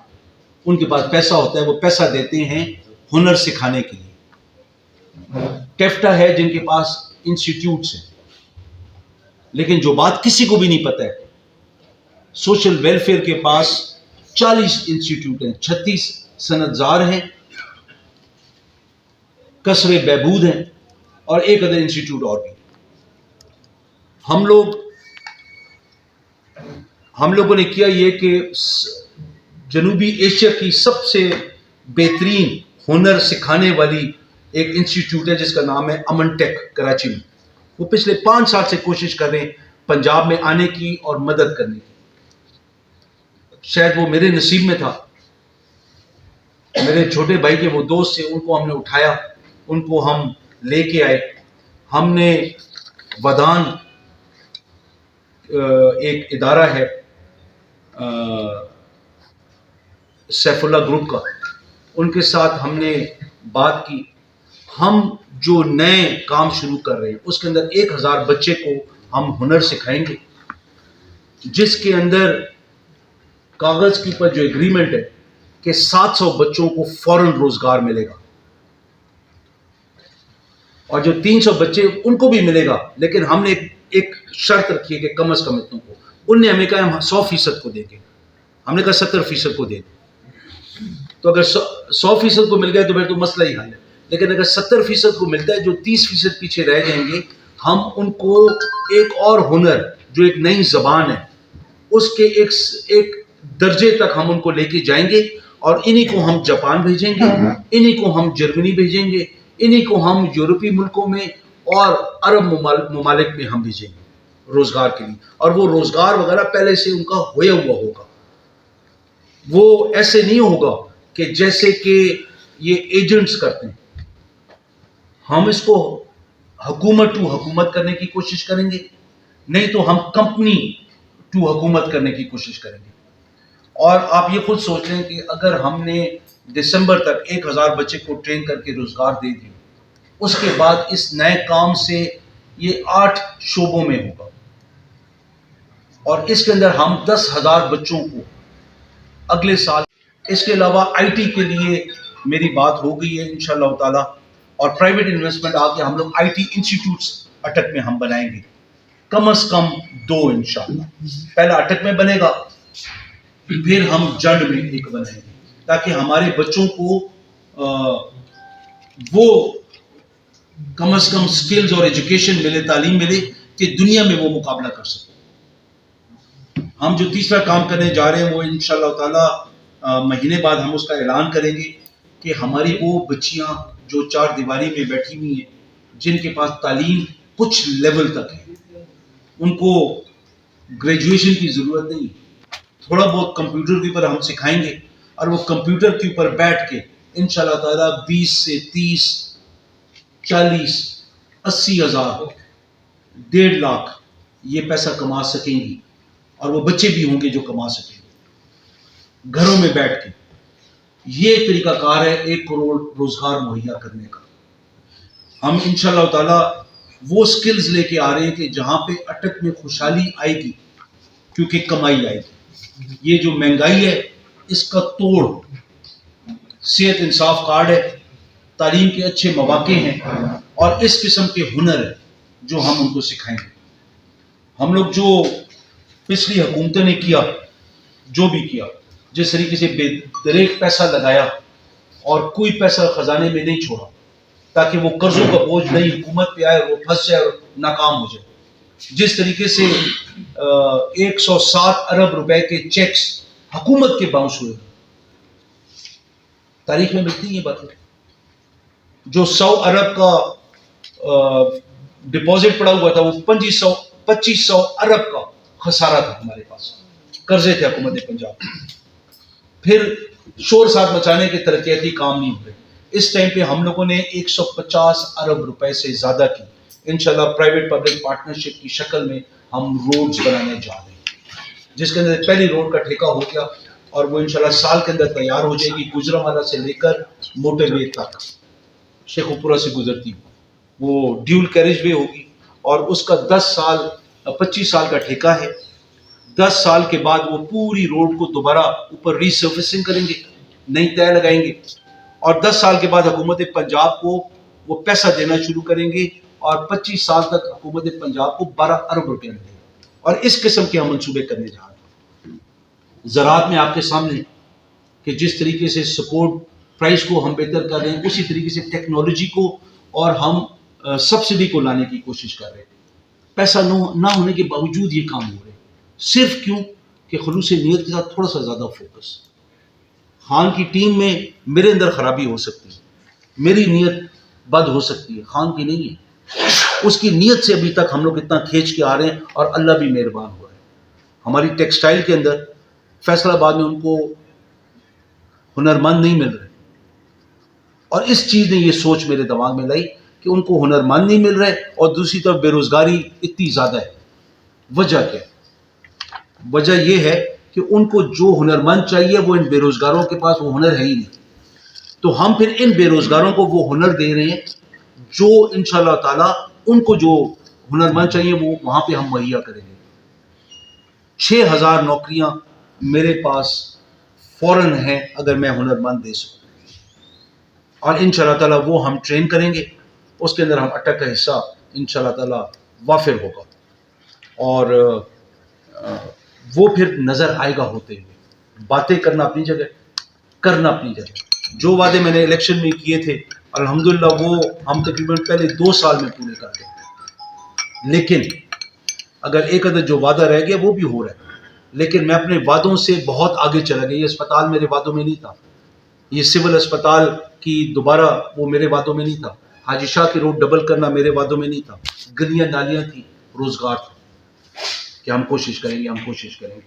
Speaker 1: ان کے پاس پیسہ ہوتا ہے، وہ پیسہ دیتے ہیں ہنر سکھانے کے لیے۔ ٹیفٹا ہے جن کے پاس انسٹیٹیوٹس ہیں، لیکن جو بات کسی کو بھی نہیں پتہ ہے، سوشل ویلفیئر کے پاس 40 انسٹیٹیوٹ ہیں، 36 صنعت زار ہیں، قصر بہبود ہیں، اور ایک ادھر انسٹیٹیوٹ اور بھی۔ ہم لوگوں نے کیا یہ کہ جنوبی ایشیا کی سب سے بہترین ہنر سکھانے والی ایک انسٹیٹیوٹ ہے جس کا نام ہے امن ٹیک، کراچی میں۔ وہ پچھلے 5 سال سے کوشش کر رہے ہیں پنجاب میں آنے کی اور مدد کرنے کی۔ شاید وہ میرے نصیب میں تھا، میرے چھوٹے بھائی کے وہ دوست تھے، ان کو ہم نے اٹھایا، ان کو ہم لے کے آئے۔ ہم نے ودان ایک ادارہ ہے سیف اللہ گروپ کا، ان کے ساتھ ہم نے بات کی۔ ہم جو نئے کام شروع کر رہے ہیں اس کے اندر 1000 بچے کو ہم ہنر سکھائیں گے، جس کے اندر کاغذ کے اوپر جو ایگریمنٹ ہے کہ 700 بچوں کو فوراً روزگار ملے گا، اور جو 300 بچے ان کو بھی ملے گا، لیکن ہم نے ایک شرط رکھی ہے کہ کم از کم اتنوں کو۔ ان نے ہمیں کہا ہم 100% کو دیں گے، ہم نے کہا 70% کو دیں گے۔ تو اگر 100% کو مل گیا تو پھر تو مسئلہ ہی حل ہے، لیکن اگر 70% کو ملتا ہے، جو 30% پیچھے رہ جائیں گے، ہم ان کو ایک اور ہنر جو ایک نئی زبان ہے اس کے ایک درجے تک ہم ان کو لے کے جائیں گے، اور انہی کو ہم جاپان بھیجیں گے، انہی کو ہم جرمنی بھیجیں گے، انہی کو ہم یورپی ملکوں میں اور عرب ممالک میں ہم بھیجیں گے روزگار کے لیے۔ اور وہ روزگار وغیرہ پہلے سے ان کا ہویا ہوا ہوگا، وہ ایسے نہیں ہوگا کہ جیسے کہ یہ ایجنٹس کرتے ہیں۔ ہم اس کو حکومت ٹو حکومت کرنے کی کوشش کریں گے، نہیں تو ہم کمپنی ٹو حکومت کرنے کی کوشش کریں گے۔ اور آپ یہ خود سوچ لیں کہ اگر ہم نے دسمبر تک 1000 بچے کو ٹرین کر کے روزگار دے دیا، اس کے بعد اس نئے کام سے یہ 8 شعبوں میں ہوگا، اور اس کے اندر ہم 10,000 بچوں کو اگلے سال۔ اس کے علاوہ آئی ٹی کے لیے میری بات ہو گئی ہے انشاءاللہ تعالی، اور پرائیویٹ انویسٹمنٹ آ کے ہم لوگ آئی ٹی انسٹیٹیوٹس اٹک میں ہم بنائیں گے، کم از کم 2 انشاءاللہ۔ پہلا اٹک میں بنے گا، پھر ہم جنڈ میں ایک بنائیں گے، تاکہ ہمارے بچوں کو وہ کم از کم سکلز اور ایجوکیشن ملے، تعلیم ملے کہ دنیا میں وہ مقابلہ کر سکیں۔ ہم جو تیسرا کام کرنے جا رہے ہیں وہ انشاءاللہ تعالی مہینے بعد ہم اس کا اعلان کریں گے کہ ہماری وہ بچیاں جو 4 دیواری میں بیٹھی ہوئی ہیں، جن کے پاس تعلیم کچھ لیول تک ہے، ان کو گریجویشن کی ضرورت نہیں، تھوڑا بہت کمپیوٹر کے اوپر ہم سکھائیں گے، اور وہ کمپیوٹر کے اوپر بیٹھ کے انشاءاللہ تعالی 20 سے 30 40 80 ہزار 1.5 لاکھ یہ پیسہ کما سکیں گی، اور وہ بچے بھی ہوں گے جو کما سکیں گے گھروں میں بیٹھ کے۔ یہ طریقہ کار ہے 1 کروڑ روزگار مہیا کرنے کا۔ ہم انشاءاللہ تعالی وہ سکلز لے کے آ رہے ہیں کہ جہاں پہ اٹک میں خوشحالی آئے گی، کیونکہ کمائی آئے گی۔ یہ جو مہنگائی ہے اس کا توڑ صحت انصاف کارڈ ہے، تعلیم کے اچھے مواقع ہیں، اور اس قسم کے ہنر ہے جو ہم ان کو سکھائیں گے۔ ہم لوگ جو پچھلی حکومتوں نے کیا جو بھی کیا، جس طریقے سے بے دریغ پیسہ لگایا اور کوئی پیسہ خزانے میں نہیں چھوڑا تاکہ وہ قرضوں کا بوجھ نہیں حکومت پہ آئے، وہ پھنس جائے اور ناکام ہو جائے. جس طریقے سے 107 ارب روپے کے چیکس حکومت کے باؤنس ہوئے، تاریخ میں ملتی ہیں یہ باتیں. جو 100 ارب کا ڈپازٹ پڑا ہوا تھا وہ 2500 ارب کا خسارہ تھا ہمارے پاس، قرضے تھے حکومت پنجاب. پھر شور ساتھ مچانے کے ترقیاتی کام نہیں ہوئے. اس ٹائم پہ ہم لوگوں نے 150 ارب روپے سے زیادہ کی انشاءاللہ پرائیویٹ پبلک پارٹنرشپ کی شکل میں ہم روڈز بنانے جا رہے ہیں، جس کے اندر پہلی روڈ کا ٹھیکہ ہو گیا اور وہ انشاءاللہ سال کے اندر تیار ہو جائے گی. گجرانوالہ سے لے کر موٹر وے تک شیخو پورہ سے گزرتی وہ ڈیول کیریج وے ہوگی اور اس کا 25 سال کا ٹھیکہ ہے. 10 سال کے بعد وہ پوری روڈ کو دوبارہ اوپر ری سرفیسنگ کریں گے، نئی طے لگائیں گے اور 10 سال کے بعد حکومت پنجاب کو وہ پیسہ دینا شروع کریں گے اور 25 سال تک حکومت پنجاب کو 12 ارب روپے ملے گا. اور اس قسم کے ہم منصوبے کرنے جا رہے ہیں. زراعت میں آپ کے سامنے کہ جس طریقے سے سپورٹ پرائس کو ہم بہتر کر رہے ہیں، اسی طریقے سے ٹیکنالوجی کو اور ہم سبسڈی کو لانے کی کوشش کر رہے ہیں. پیسہ نہ ہونے کے باوجود یہ کام ہو رہے ہیں. صرف کیوں کہ خلوص نیت کے ساتھ تھوڑا سا زیادہ فوکس. خان کی ٹیم میں میرے اندر خرابی ہو سکتی ہے، میری نیت بد ہو سکتی ہے، خان کی نہیں ہے. اس کی نیت سے ابھی تک ہم لوگ اتنا کھینچ کے آ رہے ہیں اور اللہ بھی مہربان ہو رہا ہے. ہماری ٹیکسٹائل کے اندر فیصل آباد میں ان کو ہنرمند نہیں مل رہے اور اس چیز نے یہ سوچ میرے دماغ میں لائی کہ ان کو ہنرمند نہیں مل رہے اور دوسری طرف بے روزگاری اتنی زیادہ ہے. وجہ کیا ہے؟ وجہ یہ ہے کہ ان کو جو ہنرمند چاہیے وہ ان بے روزگاروں کے پاس وہ ہنر ہے ہی نہیں. تو ہم پھر ان بے روزگاروں کو وہ ہنر دے رہے ہیں جو انشاءاللہ تعالی ان کو جو ہنرمند چاہیے وہ وہاں پہ ہم مہیا کریں گے. 6000 نوکریاں میرے پاس فوراً ہیں اگر میں ہنرمند دے سکوں اور انشاءاللہ تعالی وہ ہم ٹرین کریں گے. اس کے اندر ہم اٹک کا حصہ انشاءاللہ تعالی وافر ہوگا اور وہ پھر نظر آئے گا ہوتے ہوئے. باتیں کرنا اپنی جگہ، کرنا اپنی جگہ. جو وعدے میں نے الیکشن میں کیے تھے الحمدللہ وہ ہم تقریباً پہلے 2 سال میں پورے کر گئے. لیکن اگر ایک عدد جو وعدہ رہ گیا وہ بھی ہو رہا ہے، لیکن میں اپنے وعدوں سے بہت آگے چلا گیا. یہ اسپتال میرے وعدوں میں نہیں تھا، یہ سول اسپتال کی دوبارہ وہ میرے وعدوں میں نہیں تھا، حاجی شاہ کی روڈ ڈبل کرنا میرے وعدوں میں نہیں تھا. گلیاں نالیاں تھیں، روزگار تھا کہ ہم کوشش کریں گے، ہم کوشش کریں گے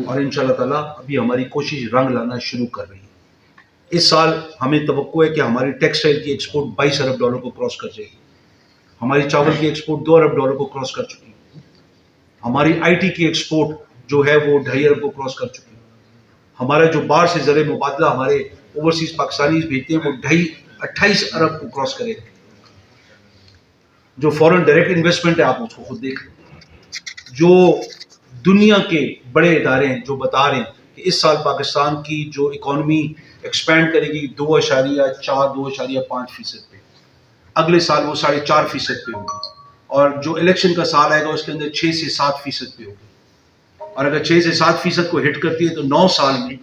Speaker 1: اور انشاءاللہ تعالیٰ ابھی ہماری کوشش رنگ لانا شروع کر رہی ہے. اس سال ہمیں توقع ہے کہ ہماری ٹیکسٹائل کی ایکسپورٹ 22 ارب ڈالر کو کراس کر جائے گی. ہماری چاول کی ایکسپورٹ 2 ارب ڈالر کو کراس کر چکی ہے. ہماری آئی ٹی کی ایکسپورٹ جو ہے وہ 2.5 ارب کو کراس کر چکی ہے. ہمارا جو باہر سے زر مبادلہ ہمارے اوورسیز پاکستانی بھیجتے ہیں وہ 28 ارب کو کراس کرے گا. جو فورن ڈائریکٹ انویسٹمنٹ ہے آپ اس کو خود دیکھ لیں. جو دنیا کے بڑے ادارے ہیں جو بتا رہے ہیں کہ اس سال پاکستان کی جو اکانومی ایکسپینڈ کرے گی 2.4-2.5% پہ، اگلے سال وہ 4.5% پہ ہوگی اور جو الیکشن کا سال آئے گا اس کے اندر 6 سے 7% پہ ہوگی. اور اگر 6 سے 7% کو ہٹ کرتی ہے تو 9 سال میں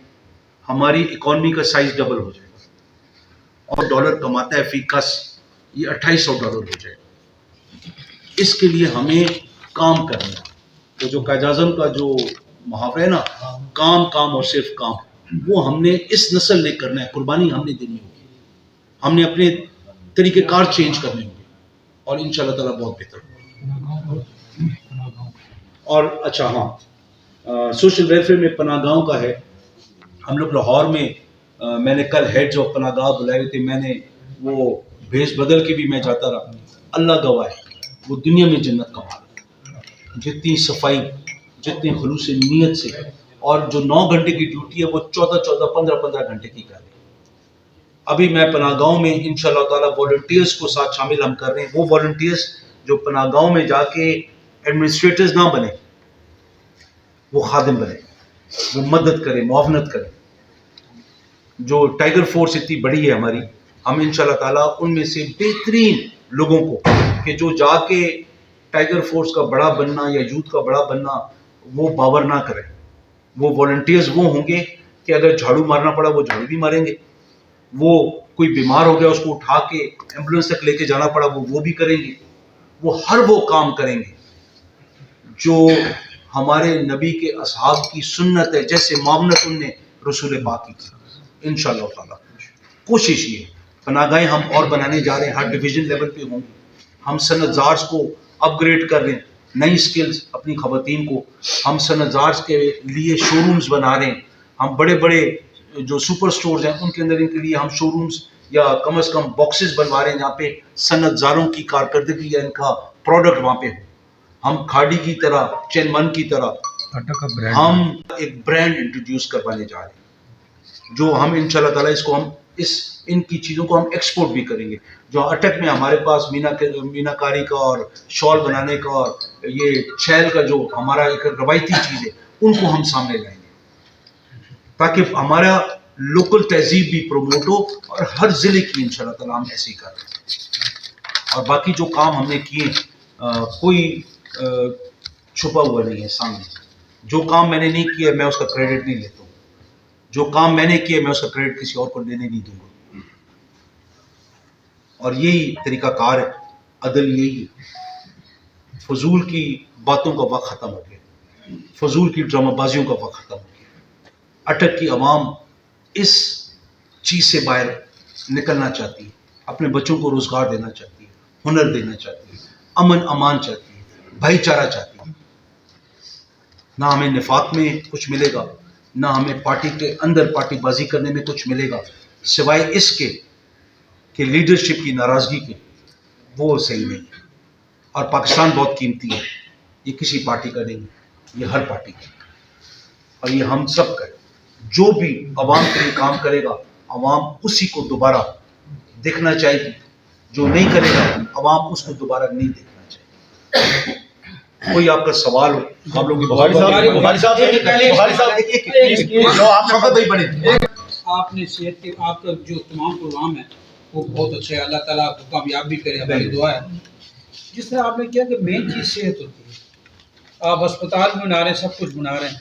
Speaker 1: ہماری اکانومی کا سائز ڈبل ہو جائے گا اور ڈالر کماتا ہے فی کس یہ 2800 ڈالر ہو جائے گا. اس کے لیے ہمیں کام کرنا ہے. تو جو قائد اعظم کا جو محاورہ ہے نا، کام کام اور صرف کام، وہ ہم نے اس نسل نے کرنا ہے. قربانی ہم نے دینی ہوگی، ہم نے اپنے طریقہ کار چینج کرنے ہوں گے اور انشاءاللہ تعالیٰ بہت بہتر ہوگا. اور اچھا ہاں، سوشل ویلفیئر میں پناہ گاہوں کا ہے. ہم لوگ لاہور میں میں نے کل ہیڈ جو پناہ گاہ بلائے تھے، میں نے وہ بھیس بدل کے بھی میں جاتا رہا. اللہ گواہ ہے وہ دنیا میں جنت کما رہا. جتنی صفائی، جتنی خلوص نیت سے، اور جو 9 گھنٹے کی ڈیوٹی ہے وہ 14 15 گھنٹے کی کر رہے ہیں. ابھی میں پناہ گاہوں میں انشاءاللہ تعالیٰ والنٹیئرز کو ساتھ شامل ہم کر رہے ہیں. وہ والنٹیئرز جو پناہ گاہوں میں جا کے ایڈمنسٹریٹرز نہ بنے، وہ خادم بنے، وہ مدد کرے، معاونت کرے. جو ٹائیگر فورس اتنی بڑی ہے ہماری، ہم انشاءاللہ تعالیٰ ان میں سے بہترین لوگوں کو کہ جو جا کے ٹائیگر فورس کا بڑا بننا یا یوتھ کا بڑا بننا وہ باور نہ کرے، وہ والنٹیئرز وہ ہوں گے کہ اگر جھاڑو مارنا پڑا وہ جھاڑو بھی ماریں گے، وہ کوئی بیمار ہو گیا اس کو اٹھا کے ایمبولینس تک لے کے جانا پڑا وہ بھی کریں گے، وہ ہر وہ کام کریں گے جو ہمارے نبی کے اصحاب کی سنت ہے، جیسے معاونت ان نے رسول پاک کی تھی انشاءاللہ تعالی۔ کوشش یہ پناہ گاہیں ہم اور بنانے جا رہے ہیں، ہر ڈویژن لیول پہ ہوں گے، ہم صنعت زارز کو اپ گریڈ کر رہے ہیں، نئی سکلز اپنی خواتین کو، ہم صنعت زارز کے لیے شو رومز بنا رہے ہیں، ہم بڑے بڑے جو سپر سٹورز ہیں ان کے اندر ان کے لیے ہم شو رومز یا کم از کم باکسز بنوا رہے ہیں جہاں پہ صنعت زاروں کی کارکردگی یا ان کا پروڈکٹ وہاں پہ ہو۔ ہم کھاڑی کی طرح، چین من کی طرح ہم ایک برانڈ انٹروڈیوس کروانے جا رہے ہیں، جو ہم انشاءاللہ تعالیٰ اس کو ہم ان کی چیزوں کو ہم ایکسپورٹ بھی کریں گے۔ جو اٹک میں ہمارے پاس مینا کاری کا اور شال بنانے کا اور یہ چھیل کا جو ہمارا ایک روایتی چیز ہے ان کو ہم سامنے لائیں گے تاکہ ہمارا لوکل تہذیب بھی پروموٹ ہو، اور ہر ضلع کی انشاءاللہ تعالیٰ ہم ایسے ہی کر رہے ہیں۔ اور باقی جو کام ہم نے کیے کوئی چھپا ہوا نہیں ہے سامنے، جو کام میں نے نہیں کیا میں اس کا کریڈٹ نہیں لیتا ہوں، جو کام میں نے کیا میں اس کا کریڈٹ کسی اور کو لینے نہیں دوں گا، اور یہی طریقہ کار ہے، عدل یہی ہے۔ فضول کی باتوں کا وقت ختم ہو گیا، فضول کی ڈرامہ بازیوں کا وقت ختم ہو گیا۔ اٹک کی عوام اس چیز سے باہر نکلنا چاہتی ہے، اپنے بچوں کو روزگار دینا چاہتی ہے، ہنر دینا چاہتی ہے، امن امان چاہتی ہے، بھائی چارہ چاہتی ہے۔ نہ ہمیں نفاق میں کچھ ملے گا، نہ ہمیں پارٹی کے اندر پارٹی بازی کرنے میں کچھ ملے گا، سوائے اس کے کہ لیڈرشپ کی ناراضگی کے، وہ صحیح نہیں ہے۔ اور پاکستان بہت قیمتی ہے، یہ کسی پارٹی کا نہیں ہے، یہ ہر پارٹی کا ہے، اور یہ ہم سب کا ہے۔ جو بھی عوام کے لیے کام کرے گا عوام اسی کو دوبارہ دیکھنا چاہے گی، جو نہیں کرے گا عوام اس کو دوبارہ نہیں دیکھنا چاہے گی۔ کوئی آپ کا سوال ہو آپ لوگ
Speaker 2: آپ نے صحت کے آپ کا جو تمام پروگرام ہے وہ بہت اچھے، اللہ تعالیٰ آپ کو کامیاب بھی کرے، ہماری دعا ہے۔ جس طرح آپ نے کیا کہ مین چیز صحت ہوتی ہے، آپ اسپتال بھی بنا رہے ہیں، سب کچھ بنا رہے ہیں،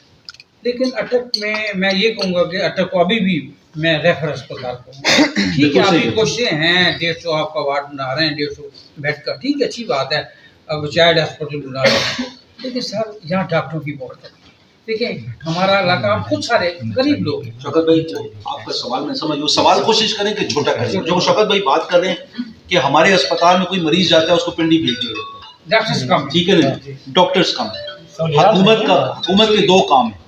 Speaker 2: لیکن اٹک میں یہ کہوں گا کہ اٹک کو ابھی بھی میں ریفر اسپتال کہوں گا۔ ٹھیک ہے آپ کی کوششیں ہیں، 150 آپ کا وارڈ بنا رہے ہیں، 150 بیڈ کا، ٹھیک ہے اچھی بات ہے، اب چائلڈ ہاسپٹل بنا رہے ہیں، لیکن سر یہاں ڈاکٹروں کی بہت کمی ہے۔ دیکھیں ہمارا علاقہ آپ خود سارے غریب لوگ ہیں۔
Speaker 1: شوکت بھائی آپ کا سوال میں سمجھ، وہ سوال کوشش کریں کہ چھوٹا کریں۔ جو شوکت بھائی بات کر رہے ہیں کہ ہمارے اسپتال میں کوئی مریض جاتا ہے اس کو پنڈی بھیج دیا جاتا ہے،
Speaker 2: ڈاکٹرز کم،
Speaker 1: ٹھیک ہے نا، ڈاکٹرز کم ہے۔ حکومت کے دو کام ہیں،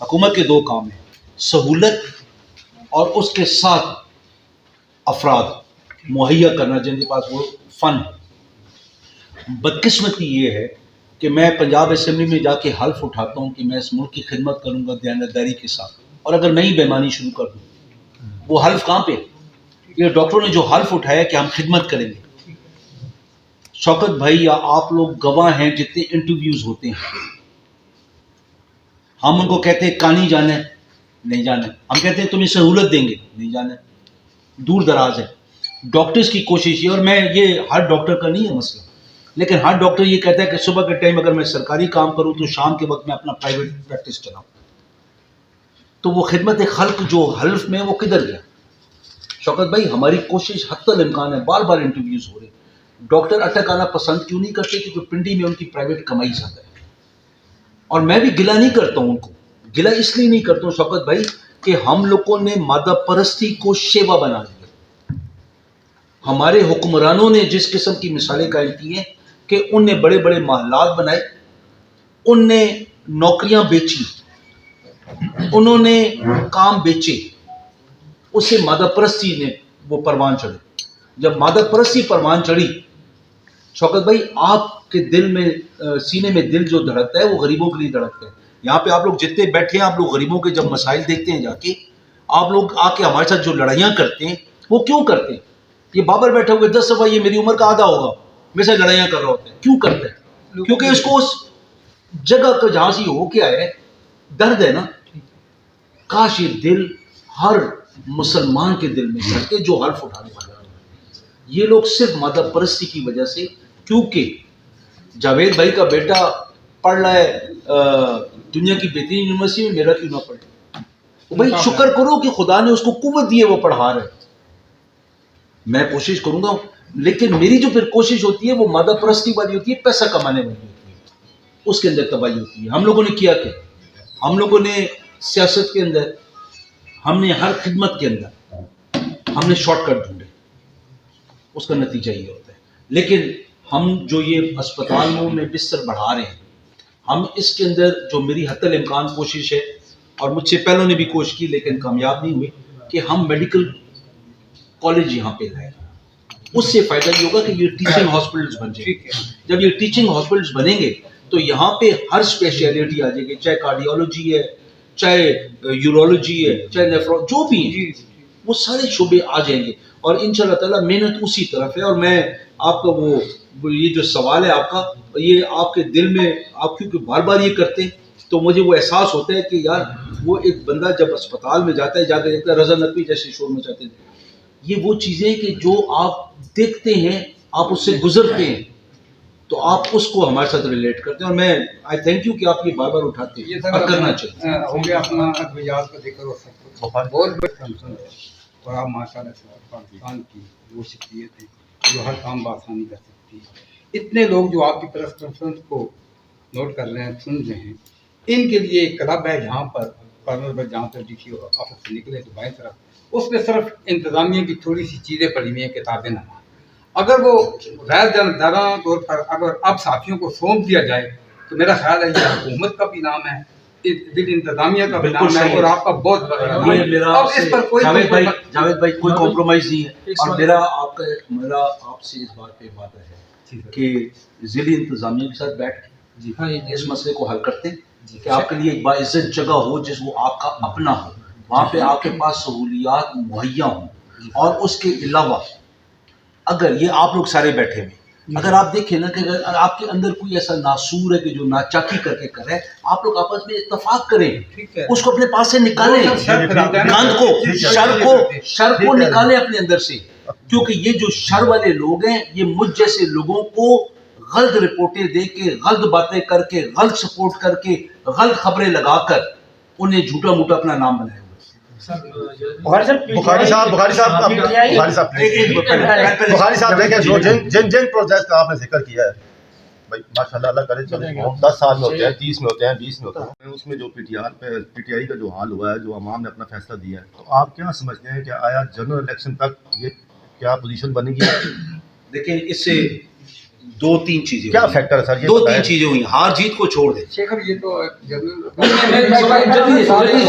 Speaker 1: حکومت کے دو کام ہیں، سہولت اور اس کے ساتھ افراد مہیا کرنا جن کے پاس وہ فن ہے۔ بدقسمتی یہ ہے کہ میں پنجاب اسمبلی میں جا کے حلف اٹھاتا ہوں کہ میں اس ملک کی خدمت کروں گا دیانتداری کے ساتھ، اور اگر نئی بےمانی شروع کر دوں، وہ حلف کہاں پہ؟ یہ ڈاکٹروں نے جو حلف اٹھایا کہ ہم خدمت کریں گے۔ شوکت بھائی یا آپ لوگ گواہ ہیں، جتنے انٹرویوز ہوتے ہیں ہم ان کو کہتے ہیں کہاں نہیں جانا ہے، نہیں جانا ہے، ہم کہتے ہیں تمہیں سہولت دیں گے، نہیں جانا ہے، دور دراز ہے۔ ڈاکٹرز کی کوشش یہ، اور میں یہ ہر ڈاکٹر کا نہیں ہے مسئلہ، لیکن ہر ڈاکٹر یہ کہتا ہے کہ صبح کے ٹائم اگر میں سرکاری کام کروں تو شام کے وقت میں اپنا پرائیویٹ پریکٹس چلاؤں، تو وہ خدمت خلق جو حلف میں وہ کدھر گیا؟ شوکت بھائی ہماری کوشش حتی الامکان ہے، بار بار انٹرویوز ہو رہے ہیں، ڈاکٹر اٹک آنا پسند کیوں نہیں کرتے؟ کیونکہ پنڈی میں ان کی پرائیویٹ کمائی زیادہ ہے، اور میں بھی گلہ نہیں کرتا ہوں ان کو، گلہ اس لیے نہیں کرتا ہوں شوکت بھائی کہ ہم لوگوں نے مادہ پرستی کو شیوا بنا دیا۔ ہمارے حکمرانوں نے جس قسم کی مثالیں قائم کی ہیں کہ ان نے بڑے بڑے محلات بنائے، ان نے نوکریاں بیچی، انہوں نے کام بیچے، اس سے مادہ پرستی نے وہ پروان چڑھے۔ جب مادہ پرستی پروان چڑھی شوکت بھائی آپ کے دل میں سینے میں دل جو دھڑکتا ہے وہ غریبوں کے لیے دھڑکتا ہے۔ یہاں پہ آپ لوگ جتنے بیٹھے ہیں، آپ لوگ غریبوں کے جب مسائل دیکھتے ہیں، جا کے آپ لوگ آ کے ہمارے ساتھ جو لڑائیاں کرتے ہیں وہ کیوں کرتے ہیں؟ یہ بابر بیٹھے ہوئے 10 صفحہ یہ میری عمر کا آدھا ہوگا میرے سے لڑائیاں کر رہے ہوتے ہیں، کیوں کرتے ہیں؟ کیونکہ اس کو اس جگہ کا جہاں سے ہو کے آئے درد ہے نا۔ کاش یہ دل ہر مسلمان کے دل میں دھڑکے جو حلف اٹھانے والا ہے۔ یہ لوگ صرف مادہ پرستی کی وجہ سے، کیونکہ جاوید بھائی کا بیٹا پڑھ رہا ہے دنیا کی بہترین یونیورسٹی میں میرا کیوں نہ پڑھے؟ تو بھائی شکر کرو کہ خدا نے اس کو قوت دی ہے، وہ پڑھا رہا ہے. میں کوشش کروں گا، لیکن میری جو پھر کوشش ہوتی ہے وہ مادہ پرستی والی ہوتی ہے، پیسہ کمانے والی ہوتی ہے، اس کے اندر تباہی ہوتی ہے. ہم لوگوں نے کیا کہ ہم لوگوں نے سیاست کے اندر، ہم نے ہر خدمت کے اندر ہم نے شارٹ کٹ ڈھونڈے، اس کا نتیجہ یہ ہوتا ہے. لیکن ہم جو یہ اسپتالوں میں بستر بڑھا رہے ہیں، ہم اس کے اندر جو میری حتی الامکان کوشش ہے، اور مجھ سے پہلوں نے بھی کوشش کی لیکن کامیاب نہیں ہوئی، کہ ہم میڈیکل کالج یہاں پہ لائیں. اس سے فائدہ یہ ہوگا کہ یہ ٹیچنگ ہاسپٹلس بن جائیں گے. جب یہ ٹیچنگ ہاسپٹلس بنیں گے تو یہاں پہ ہر اسپیشلٹی آ جائے گی، چاہے کارڈیولوجی ہے، چاہے یورولوجی ہے، چاہے نیفرو، جو بھی ہیں وہ سارے شعبے آ جائیں گے. اور انشاءاللہ تعالیٰ محنت اسی طرف ہے. اور میں آپ کا وہ یہ جو سوال ہے آپ کا، یہ آپ کے دل میں آپ کیونکہ بار بار یہ کرتے ہیں تو مجھے وہ احساس ہوتا ہے کہ یار وہ ایک بندہ جب اسپتال میں جاتا ہے، جا کے دیکھتا ہے رضا نقوی جیسے شور مچاتے تھے. یہ وہ چیزیں کہ جو آپ دیکھتے ہیں، آپ اس سے گزرتے ہیں، تو آپ اس کو ہمارے ساتھ ریلیٹ کرتے ہیں. اور میں آئی تھینک یو کہ آپ یہ بار بار اٹھاتے ہیں اور کرنا چاہیے.
Speaker 2: ہو گیا اپنا ادویات کا ذکر اور سب کچھ بہت بڑی کنسرن ہے، اور آپ ماشاء اللہ سے پاکستان کی وہ شخصیت ہے جو ہر کام بآسانی کر سکتی ہے. اتنے لوگ جو آپ کی پریس کانفرنس کو نوٹ کر رہے ہیں، سن رہے ہیں، ان کے لیے ایک کلب ہے جہاں پر جہاں پر ڈی سی آفس سے نکلے تو بائیں طرف اس پہ صرف انتظامیہ کی تھوڑی سی چیزیں پڑھی ہوئی ہیں، کتابیں نہ. اگر وہ غیر جانبدارانہ طور پر اگر اب صحافیوں کو سونپ دیا جائے تو میرا خیال ہے یہ حکومت کا بھی نام ہے، دل انتظامیہ کا بھی نام ہے، اور آپ کا بہت بڑا نام ہے.
Speaker 1: یہ میرا
Speaker 2: اب اس پر کوئی
Speaker 1: جاوید بھائی کوئی کمپرومائز نہیں ہے. اور میرا آپ سے اس بات پہ وعدہ ہے کہ ضلعی انتظامیہ کے ساتھ بیٹھ کے اس مسئلے کو حل کرتے ہیں کہ آپ کے لیے ایک باعزت جگہ ہو جس وہ آپ کا اپنا ہو، وہاں پہ آپ کے پاس سہولیات مہیا ہوں. اور اس کے علاوہ اگر یہ آپ لوگ سارے بیٹھے ہوئے، اگر آپ دیکھیں نا کہ اگر آپ کے اندر کوئی ایسا ناسور ہے کہ جو ناچاکی کر کے کرے، آپ لوگ آپس میں اتفاق کریں، اس کو اپنے پاس سے نکالیں، گند کو شر کو نکالیں اپنے اندر سے. کیونکہ یہ جو شر والے لوگ ہیں یہ مجھ جیسے لوگوں کو غلط رپورٹیں دے کے، غلط باتیں کر کے، غلط سپورٹ کر کے، غلط خبریں لگا کر انہیں جھوٹا موٹا اپنا نام بنایا.
Speaker 3: بخاری صاحب دیکھیں جن پروجیکٹ کا آپ نے ذکر کیا ہے، بھائی ماشاء اللہ اللہ کرے چلے 10 سال میں ہوتے ہیں، 30 میں ہوتے ہیں، 20 میں ہوتے ہیں. اس میں جو پی ٹی آئی کا جو حال ہوا ہے، جو عوام نے اپنا فیصلہ دیا ہے، تو آپ کیا سمجھتے ہیں کہ آیا جنرل الیکشن تک یہ کیا پوزیشن بنے گی؟
Speaker 1: دیکھیں اس سے دو تین چیزیں
Speaker 3: کیا فیکٹر ہے سر؟
Speaker 1: دو تین چیزیں ہوئی. ہار جیت کو چھوڑ دیں.
Speaker 2: شیخر یہ تو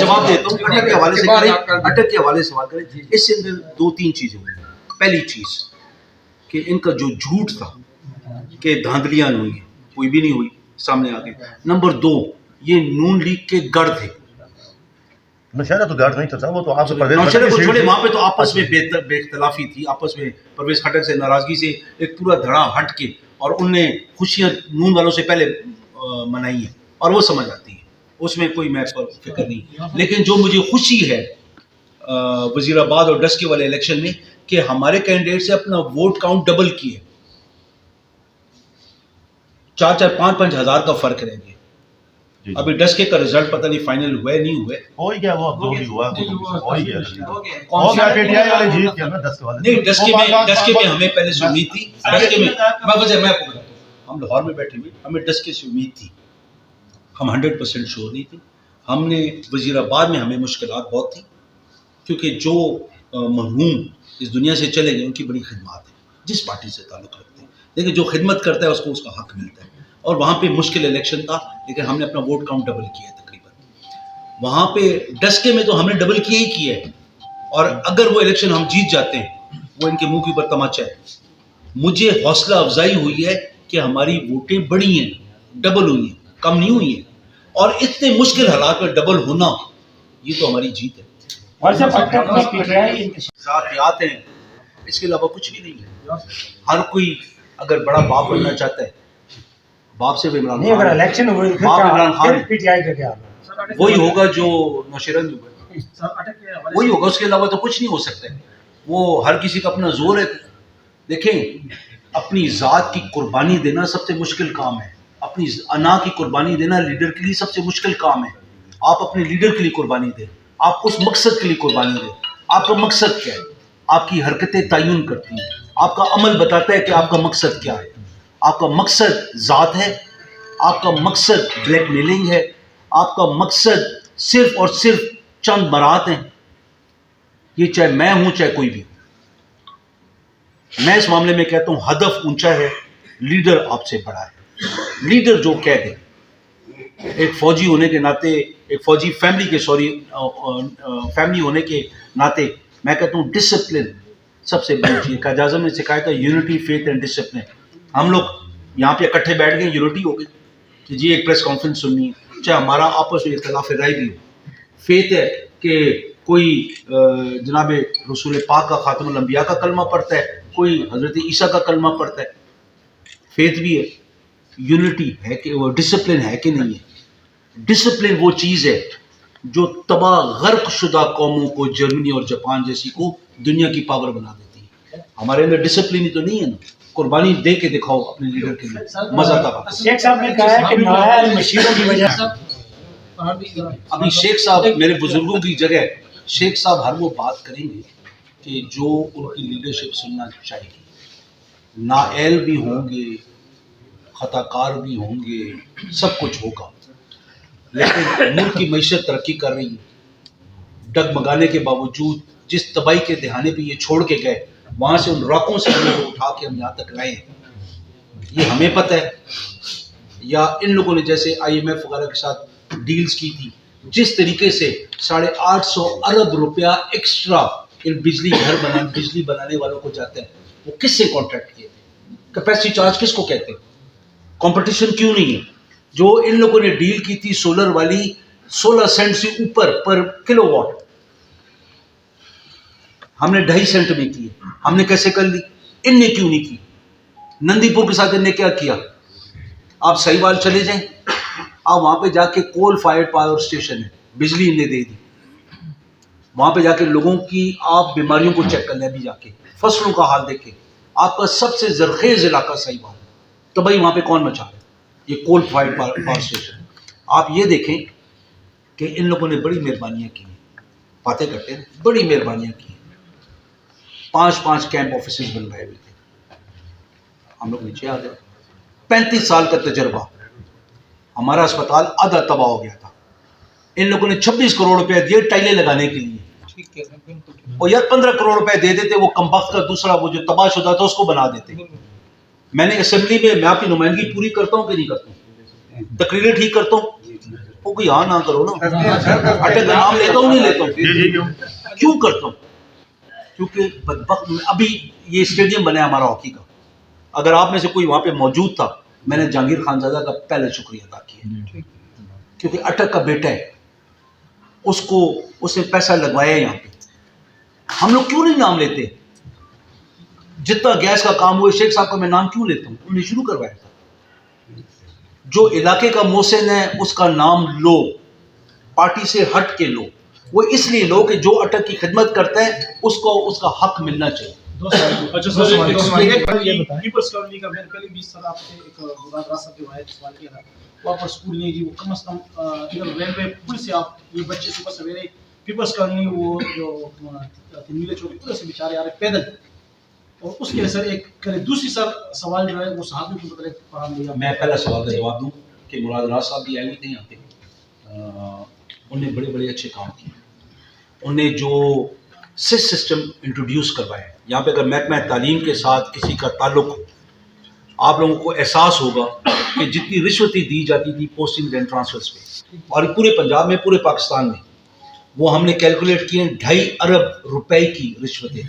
Speaker 1: جواب دیتا ہوں. اٹک کے حوالے سے کریں، اٹک کے حوالے سے سوال کریں. اس سے اندر دو تین چیزیں ہوئی. پہلی چیز کہ ان کا جو جھوٹ تھا کہ دھاندلیاں ہوئی ہیں، کوئی بھی نہیں ہوئی، سامنے آ گئے. نمبر دو، یہ نون لیگ کے گڑھ تھے.
Speaker 3: نوشہرہ تو گارڈ نہیں تھا، وہ تو آپ سے
Speaker 1: نوشہرہ کو چھوڑے، وہاں پہ تو آپس میں بے اختلافی تھی، آپس میں پرویز خٹک سے ناراضگی سے ایک پورا دھڑا ہٹ کے، اور ان نے خوشیاں نون والوں سے پہلے منائی ہیں اور وہ سمجھ آتی ہیں، اس میں کوئی میچ پر فکر نہیں. لیکن جو مجھے خوشی ہے وزیر آباد اور ڈسکے والے الیکشن میں کہ ہمارے کینڈیڈیٹ سے اپنا ووٹ کاؤنٹ ڈبل کیے، 4-4 5-5 ہزار کا فرق رہ گیا. ابھی ڈسکے کا رزلٹ پتہ نہیں فائنل ہوئے نہیں ہوئے.
Speaker 3: ہو ہی گیا، وہ جو بھی ہوا ہو ہی گیا. پی ٹی آئی والے جیت گئے نا 10 والے.
Speaker 1: نہیں، ڈسکے میں ہمیں پہلے سے امید تھی. ڈسکے میں میں وجہ میں کو بتاتا ہوں، ہم لاہور میں بیٹھے ہوئے، ہمیں ڈسکے سے امید تھی، ہم 100% شور نہیں تھے. ہم نے وزیر آباد میں ہمیں مشکلات بہت تھی کیونکہ جو مرحوم اس دنیا سے چلے گئے ان کی بڑی خدمات ہے، جس پارٹی سے تعلق رکھتے ہیں، لیکن جو خدمت کرتا ہے اس کو اس کا حق ملتا ہے. اور وہاں پہ مشکل الیکشن تھا لیکن ہم نے اپنا ووٹ کاؤنٹ ڈبل کیا ہے تقریباً. وہاں پہ ڈسکے میں تو ہم نے ڈبل کیا ہی کیا ہے، اور اگر وہ الیکشن ہم جیت جاتے ہیں وہ ان کے منہ کے اوپر تماچا ہے. مجھے حوصلہ افزائی ہوئی ہے کہ ہماری ووٹیں بڑی ہیں، ڈبل ہوئی ہیں، کم نہیں ہوئی ہیں. اور اتنے مشکل حالات میں ڈبل ہونا یہ تو ہماری جیت ہے. ذاتیات ہیں، اس کے علاوہ کچھ بھی نہیں ہے. ہر کوئی اگر بڑا باپ بننا چاہتا ہے، باپ سے بھی عمران خان،
Speaker 4: اگر الیکشن ہوئے
Speaker 1: باپ Imran Khan
Speaker 4: P T I کا کیا؟
Speaker 1: وہی ہوگا جو نوشہرہ میں ہوا، وہی ہوگا، اس کے علاوہ تو کچھ نہیں ہو سکتا ہے. وہ ہر کسی کا اپنا زور ہے. دیکھیں اپنی ذات کی قربانی دینا سب سے مشکل کام ہے. اپنی انا کی قربانی دینا لیڈر کے لیے سب سے مشکل کام ہے. آپ اپنے لیڈر کے لیے قربانی دیں, آپ اس مقصد کے لیے قربانی دیں. آپ کا مقصد کیا ہے؟ آپ کی حرکتیں تعین کرتی ہیں, آپ کا عمل بتاتا ہے کہ آپ کا مقصد کیا ہے. آپ کا مقصد ذات ہے, آپ کا مقصد بلیک میلنگ ہے, آپ کا مقصد صرف اور صرف چند برات ہیں. یہ چاہے میں ہوں چاہے کوئی بھی. میں اس معاملے میں کہتا ہوں ہدف اونچا ہے, لیڈر آپ سے بڑا ہے. لیڈر جو کہہ دے, ایک فوجی ہونے کے ناطے, ایک فوجی فیملی فیملی ہونے کے ناطے میں کہتا ہوں ڈسپلن سب سے بڑی چیز. قائد اعظم نے سکھایا تھا یونٹی, فیتھ اینڈ ڈسپلن. ہم لوگ یہاں پہ اکٹھے بیٹھ گئے, یونٹی ہو گئی کہ جی ایک پریس کانفرنس سننی ہے, چاہے ہمارا آپس میں اختلاف رائے بھی ہو. فیتھ ہے کہ کوئی جناب رسول پاک کا خاتم الانبیاء کا کلمہ پڑھتا ہے, کوئی حضرت عیسیٰ کا کلمہ پڑھتا ہے. فیتھ بھی ہے. یونٹی ہے کہ وہ ڈسپلن ہے کہ نہیں ہے. ڈسپلن وہ چیز ہے جو تباہ غرق شدہ قوموں کو, جرمنی اور جاپان جیسی کو, دنیا کی پاور بنا دیتی ہے. ہمارے اندر ڈسپلن ہی تو نہیں ہے نا. قربانی دے کے دکھاؤ اپنے لیڈر کے لیے, مزہ تھا.
Speaker 4: شیخ صاحب نے کہا ہے کہ نااہل مشیروں کی وجہ سے
Speaker 1: ابھی شیخ صاحب میرے بزرگوں کی جگہ, شیخ صاحب ہر وہ بات کریں گے کہ جو ان کی لیڈرشپ سننا چاہے گی. نااہل بھی ہوں گے, خطا کار بھی ہوں گے, سب کچھ ہوگا. لیکن ملک کی معیشت ترقی کر رہی ہے. ڈگمگانے کے باوجود جس تباہی کے دہانے پہ یہ چھوڑ کے گئے, وہاں سے ان راکوں سے ہمیں اٹھا کے ہم یہاں تک لائے ہیں. یہ ہمیں پتہ ہے, یا ان لوگوں نے جیسے IMF وغیرہ کے ساتھ ڈیلز کی تھی, جس طریقے سے 850 ارب روپیہ ایکسٹرا ان بجلی بنانے والوں کو جاتے ہیں, وہ کس سے کانٹریکٹ کیے تھے؟ کیپیسٹی چارج کس کو کہتے ہیں؟ کمپٹیشن کیوں نہیں ہے؟ جو ان لوگوں نے ڈیل کی تھی سولر والی 16 سینٹ سے اوپر پر کلو واٹ, ہم نے 2.5 سینٹ میں کی ہے. ہم نے کیسے کر لی؟ ان نے کیوں نہیں کی؟ نندی پور کے ساتھ ان نے کیا کیا؟ آپ سہیوال چلے جائیں, آپ وہاں پہ جا کے کول فائرڈ پاور اسٹیشن ہے, بجلی انہیں دے دی. وہاں پہ جا کے لوگوں کی آپ بیماریوں کو چیک کر لیں, ابھی جا کے فصلوں کا حال دیکھیں. آپ کا سب سے زرخیز علاقہ سہیوال, تو بھائی وہاں پہ کون مچا ہے؟ یہ کول فائرڈ پاور اسٹیشن. آپ یہ دیکھیں کہ ان لوگوں نے بڑی مہربانیاں کی ہیں, باتیں کرتے ہیں, بڑی مہربانیاں کی ہیں. 5 کیمپ آفیسز بنوائے ہوئے تھے, ہم لوگ نیچے آ گئے. 35 سال کا تجربہ. ہمارا اسپتال آدھا تباہ ہو گیا تھا. ان لوگوں نے 26 کروڑ روپے دیے ٹائلیں لگانے کے لیے, اور یار 15 کروڑ روپے دے دیتے, وہ کمبخت کا دوسرا وہ جو تباہ شدہ تھا اس کو بنا دیتے. میں نے اسمبلی میں آپ کی نمائندگی پوری کرتا ہوں کہ نہیں کرتا ہوں, تقریریں ٹھیک کرتا ہوں, وہ کوئی ہاں نہ کرو نا, اٹک کا نام لیتا ہوں نہیں لیتا ہوں, کیوں کرتا ہوں؟ کیونکہ بدبخت ابھی یہ اسٹیڈیم بنا ہے ہمارا ہاکی کا. اگر آپ میں سے کوئی وہاں پہ موجود تھا, میں نے جہانگیر خانزادہ کا پہلے شکریہ ادا کیا, کیونکہ اٹک کا بیٹا ہے, اس نے پیسہ لگوایا یہاں پہ. ہم لوگ کیوں نہیں نام لیتے؟ جتنا گیس کا کام ہوئے, شیخ صاحب کا میں نام کیوں لیتا ہوں؟ انہوں نے شروع کروایا تھا. جو علاقے کا محسن ہے اس کا نام لو, پارٹی سے ہٹ کے لو. وہ اس لیے لو کہ جو اٹک کی خدمت کرتا ہے اس کو اس کا حق ملنا چاہیے.
Speaker 4: اچھا سر, پیپلز کالونی کا میں پہلے 20 سال آپ سے ایک گزار صاحب جو ہے سوال کیا تھا, وہاں پر اسکول نہیں جی, وہ کم از کم ادھر ریلوے پل سے آپ یہ بچے صبح سویرے پیپلز کالونی وہ جو نیلے چوک پورے سے بیچارے آ رہے پیدل, اور اس کے سر ایک کرے. دوسری سر سوال جو ہے وہ صحابی کے متعلق فراہم لیا.
Speaker 1: میں پہلا سوال کا جواب دوں کہ مراد راز صاحب بھی آئے ہوئے تھے یہاں پہ, انہوں نے بڑے اچھے کام کیے. انہوں نے جو سسٹم انٹروڈیوس کروایا یہاں پہ, اگر محکمہ تعلیم کے ساتھ کسی کا تعلق ہو, آپ لوگوں کو احساس ہوگا کہ جتنی رشوتیں دی جاتی تھی پوسٹنگ اینڈ ٹرانسفرز پہ, اور پورے پنجاب میں, پورے پاکستان میں, وہ ہم نے کیلکولیٹ کیے 2.5 ارب روپے کی رشوتیں.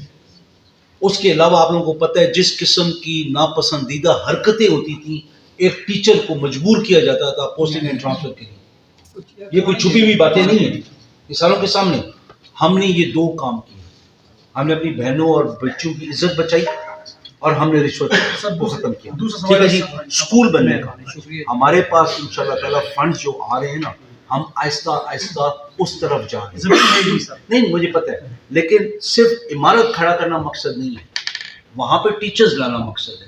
Speaker 1: اس کے علاوہ آپ لوگوں کو پتہ ہے جس قسم کی ناپسندیدہ حرکتیں ہوتی تھیں, ایک ٹیچر کو مجبور کیا جاتا تھا پوسٹنگ اینڈ ٹرانسفر کے لیے. یہ کوئی چھپی ہوئی باتیں نہیں ہیں, یہ ساروں کے سامنے. ہم نے یہ 2 کام کیے, ہم نے اپنی بہنوں اور بچوں کی عزت بچائی, اور ہم نے رشوت کو ختم کیا. ٹھیک ہے جی, اسکول بننے کا ہمارے پاس انشاءاللہ تعالیٰ فنڈ جو آ رہے ہیں نا, ہم آہستہ اس طرف جا رہے ہیں. نہیں مجھے پتہ ہے, لیکن صرف عمارت کھڑا کرنا مقصد نہیں ہے, وہاں پہ ٹیچرز لانا مقصد ہے.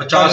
Speaker 1: 50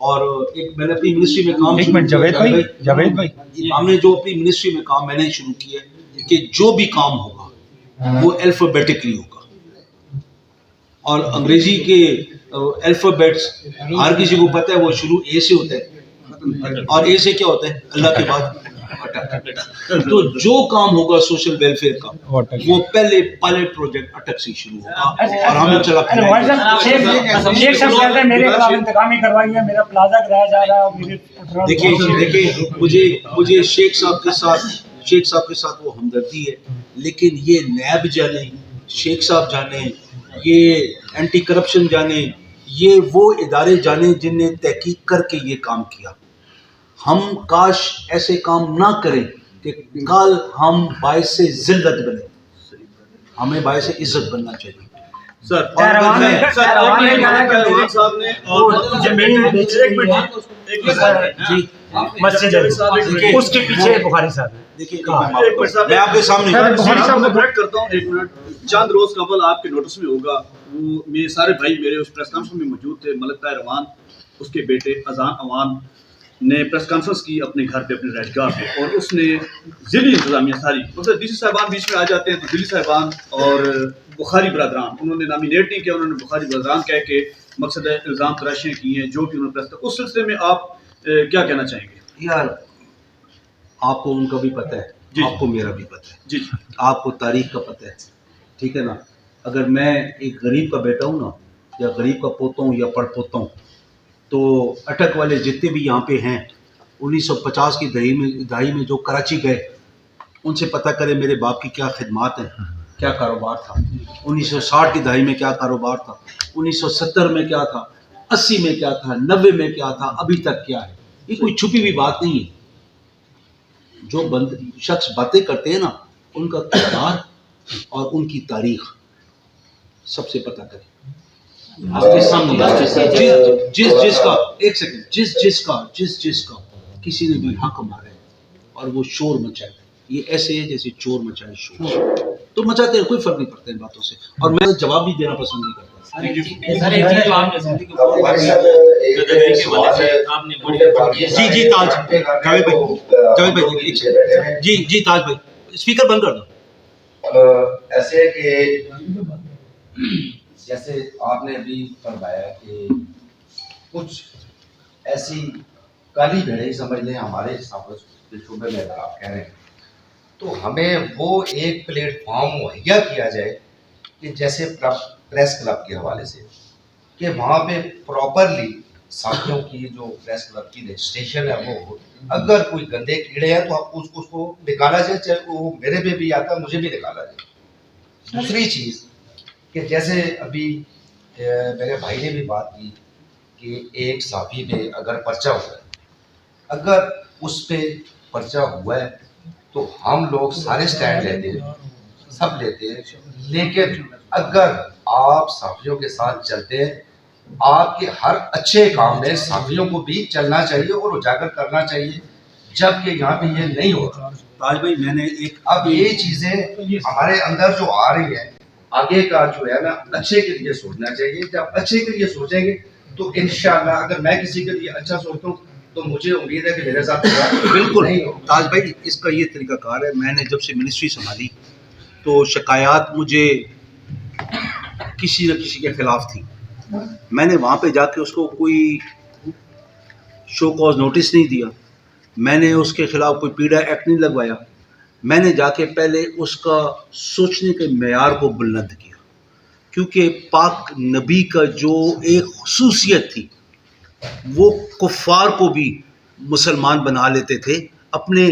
Speaker 1: اور ایک میں نے اپنی منسٹری میں کام
Speaker 5: ایک منٹ جاوید بھائی
Speaker 1: ہم نے جو اپنی منسٹری میں کام میں نے شروع کیا ہے کہ جو بھی کام ہوگا وہ الفابیٹکلی ہوگا، اور انگریزی کے الفابیٹس ہر کسی کو پتہ ہے وہ شروع اے سے ہوتا ہے، اور اے سے کیا ہوتا ہے اللہ کے بعد اٹک، تو جو کام ہوگا سوشل ویلفیئر کا وہ پہلے پائلٹ پروجیکٹ اٹک سے شروع ہوگا اور ہم چلا
Speaker 5: شیخ صاحب کہتے ہیں میرے خلاف انتقامی کارروائی ہے، میرا پلازا کرایا جا رہا ہے.
Speaker 1: دیکھیں مجھے شیخ صاحب کے ساتھ وہ ہمدردی ہے، لیکن یہ نیب جانے، شیخ صاحب جانے، یہ اینٹی کرپشن جانے، یہ وہ ادارے جانے جن نے تحقیق کر کے یہ کام کیا. ہم کاش ایسے کام نہ کریں کہ کل ہم باعث ذلت بنے، ہمیں باعث عزت بننا چاہیے.
Speaker 5: مسجد اس کے پیچھے بخاری صاحب.
Speaker 1: میں آپ کے سامنے
Speaker 6: کرتا ہوں ایک منٹ. چند روز قبل آپ کے نوٹس میں ہوگا، وہ میرے سارے بھائی میرے اس پریس کانفرنس میں موجود تھے. ملک طاہر اعوان اس کے بیٹے اذان اعوان نے پریس کانفرنس کی اپنے گھر پہ، اپنے رہائش گاہ پہ، اور اس نے ضلعی انتظامیہ ساری مطلب ڈی سی صاحبان بیچ میں آ جاتے ہیں تو ضلعی صاحبان اور بخاری برادران انہوں نے نامینیٹ نہیں کیا، انہوں نے بخاری برادران کہہ کے مقصد ہے الزام تراشیاں کی ہیں جو کہ انہوں نے اس سلسلے میں آپ کیا کہنا چاہیں گے؟
Speaker 1: یار آپ کو ان کا بھی پتہ ہے، آپ کو میرا بھی پتہ ہے،
Speaker 6: جی
Speaker 1: آپ کو تاریخ کا پتہ ہے، ٹھیک ہے نا. اگر میں ایک غریب کا بیٹا ہوں نا، یا غریب کا پوتا ہوں یا پڑ پوتا ہوں، تو اٹک والے جتنے بھی یہاں پہ ہیں 1950 کی دہائی میں جو کراچی گئے ان سے پتہ کرے میرے باپ کی کیا خدمات ہیں، کیا کاروبار تھا، 1960 کی دہائی میں کیا کاروبار تھا، 1970 میں کیا تھا، 80 میں کیا تھا، 90 میں کیا تھا، ابھی تک کیا ہے. یہ کوئی چھپی ہوئی بات نہیں ہے. جو شخص باتیں کرتے ہیں نا ان کا کردار اور ان کی تاریخ سب سے پتہ کریں. آپ کے سامنے جس جس کا کسی نے بھی حق مارا ہے اور وہ شور مچائے، یہ ایسے ہے جیسے چور مچائے شور، تو مچاتے ہیں، کوئی فرق نہیں پڑتا ان باتوں سے. اور میں جواب بھی دینا پسند نہیں کرتا. جی تاج جاوید بھائی جی تاج بھائی اسپیکر بند کر دو.
Speaker 7: ایسے ہے کہ جیسے آپ نے ابھی فرمایا کہ کچھ ایسی کالی بھیڑیں سمجھ لیں ہمارے شعبے میں، اگر آپ کہہ رہے ہیں تو ہمیں وہ ایک پلیٹ فارم مہیا کیا جائے کہ جیسے پریس کلب کے حوالے سے کہ وہاں پہ پراپرلی ساتھیوں کی جو پریس کلب کی رجسٹریشن ہے وہ ہو. اگر کوئی گندے کیڑے ہیں تو آپ اس کو نکالا جائے، چاہے وہ میرے پہ بھی آتا ہے مجھے بھی نکالا جائے. دوسری چیز کہ جیسے ابھی میرے بھائی نے بھی بات کی کہ ایک صحافی پہ اگر پرچہ ہوا ہے، اگر اس پہ پرچہ ہوا ہے تو ہم لوگ سارے سٹینڈ لیتے ہیں، سب لیتے ہیں، لیکن اگر آپ صحافیوں کے ساتھ چلتے ہیں، آپ کے ہر اچھے کام میں صحافیوں کو بھی چلنا چاہیے اور اجاگر کرنا چاہیے، جبکہ یہاں پہ یہ نہیں ہوتا.
Speaker 1: تاج بھائی میں نے ایک
Speaker 7: اب یہ چیزیں ہمارے اندر جو آ رہی ہیں، آگے کا جو ہے نا اچھے کے لیے سوچنا چاہیے. جب اچھے کے لیے سوچیں گے تو انشاءاللہ اگر میں کسی کے لیے اچھا سوچتا ہوں تو مجھے امید ہے کہ میرے ساتھ
Speaker 1: بالکل
Speaker 7: نہیں ہو.
Speaker 1: تاج بھائی اس کا یہ طریقہ کار ہے. میں نے جب سے منسٹری سنبھالی تو شکایات مجھے کسی نہ کسی کے خلاف تھی. میں نے وہاں پہ جا کے اس کو کوئی شو کاز نوٹس نہیں دیا، میں نے اس کے خلاف کوئی پیڈا ایکٹ نہیں لگوایا. میں نے جا کے پہلے اس کا سوچنے کے معیار کو بلند کیا، کیونکہ پاک نبی کا جو ایک خصوصیت تھی وہ کفار کو بھی مسلمان بنا لیتے تھے اپنے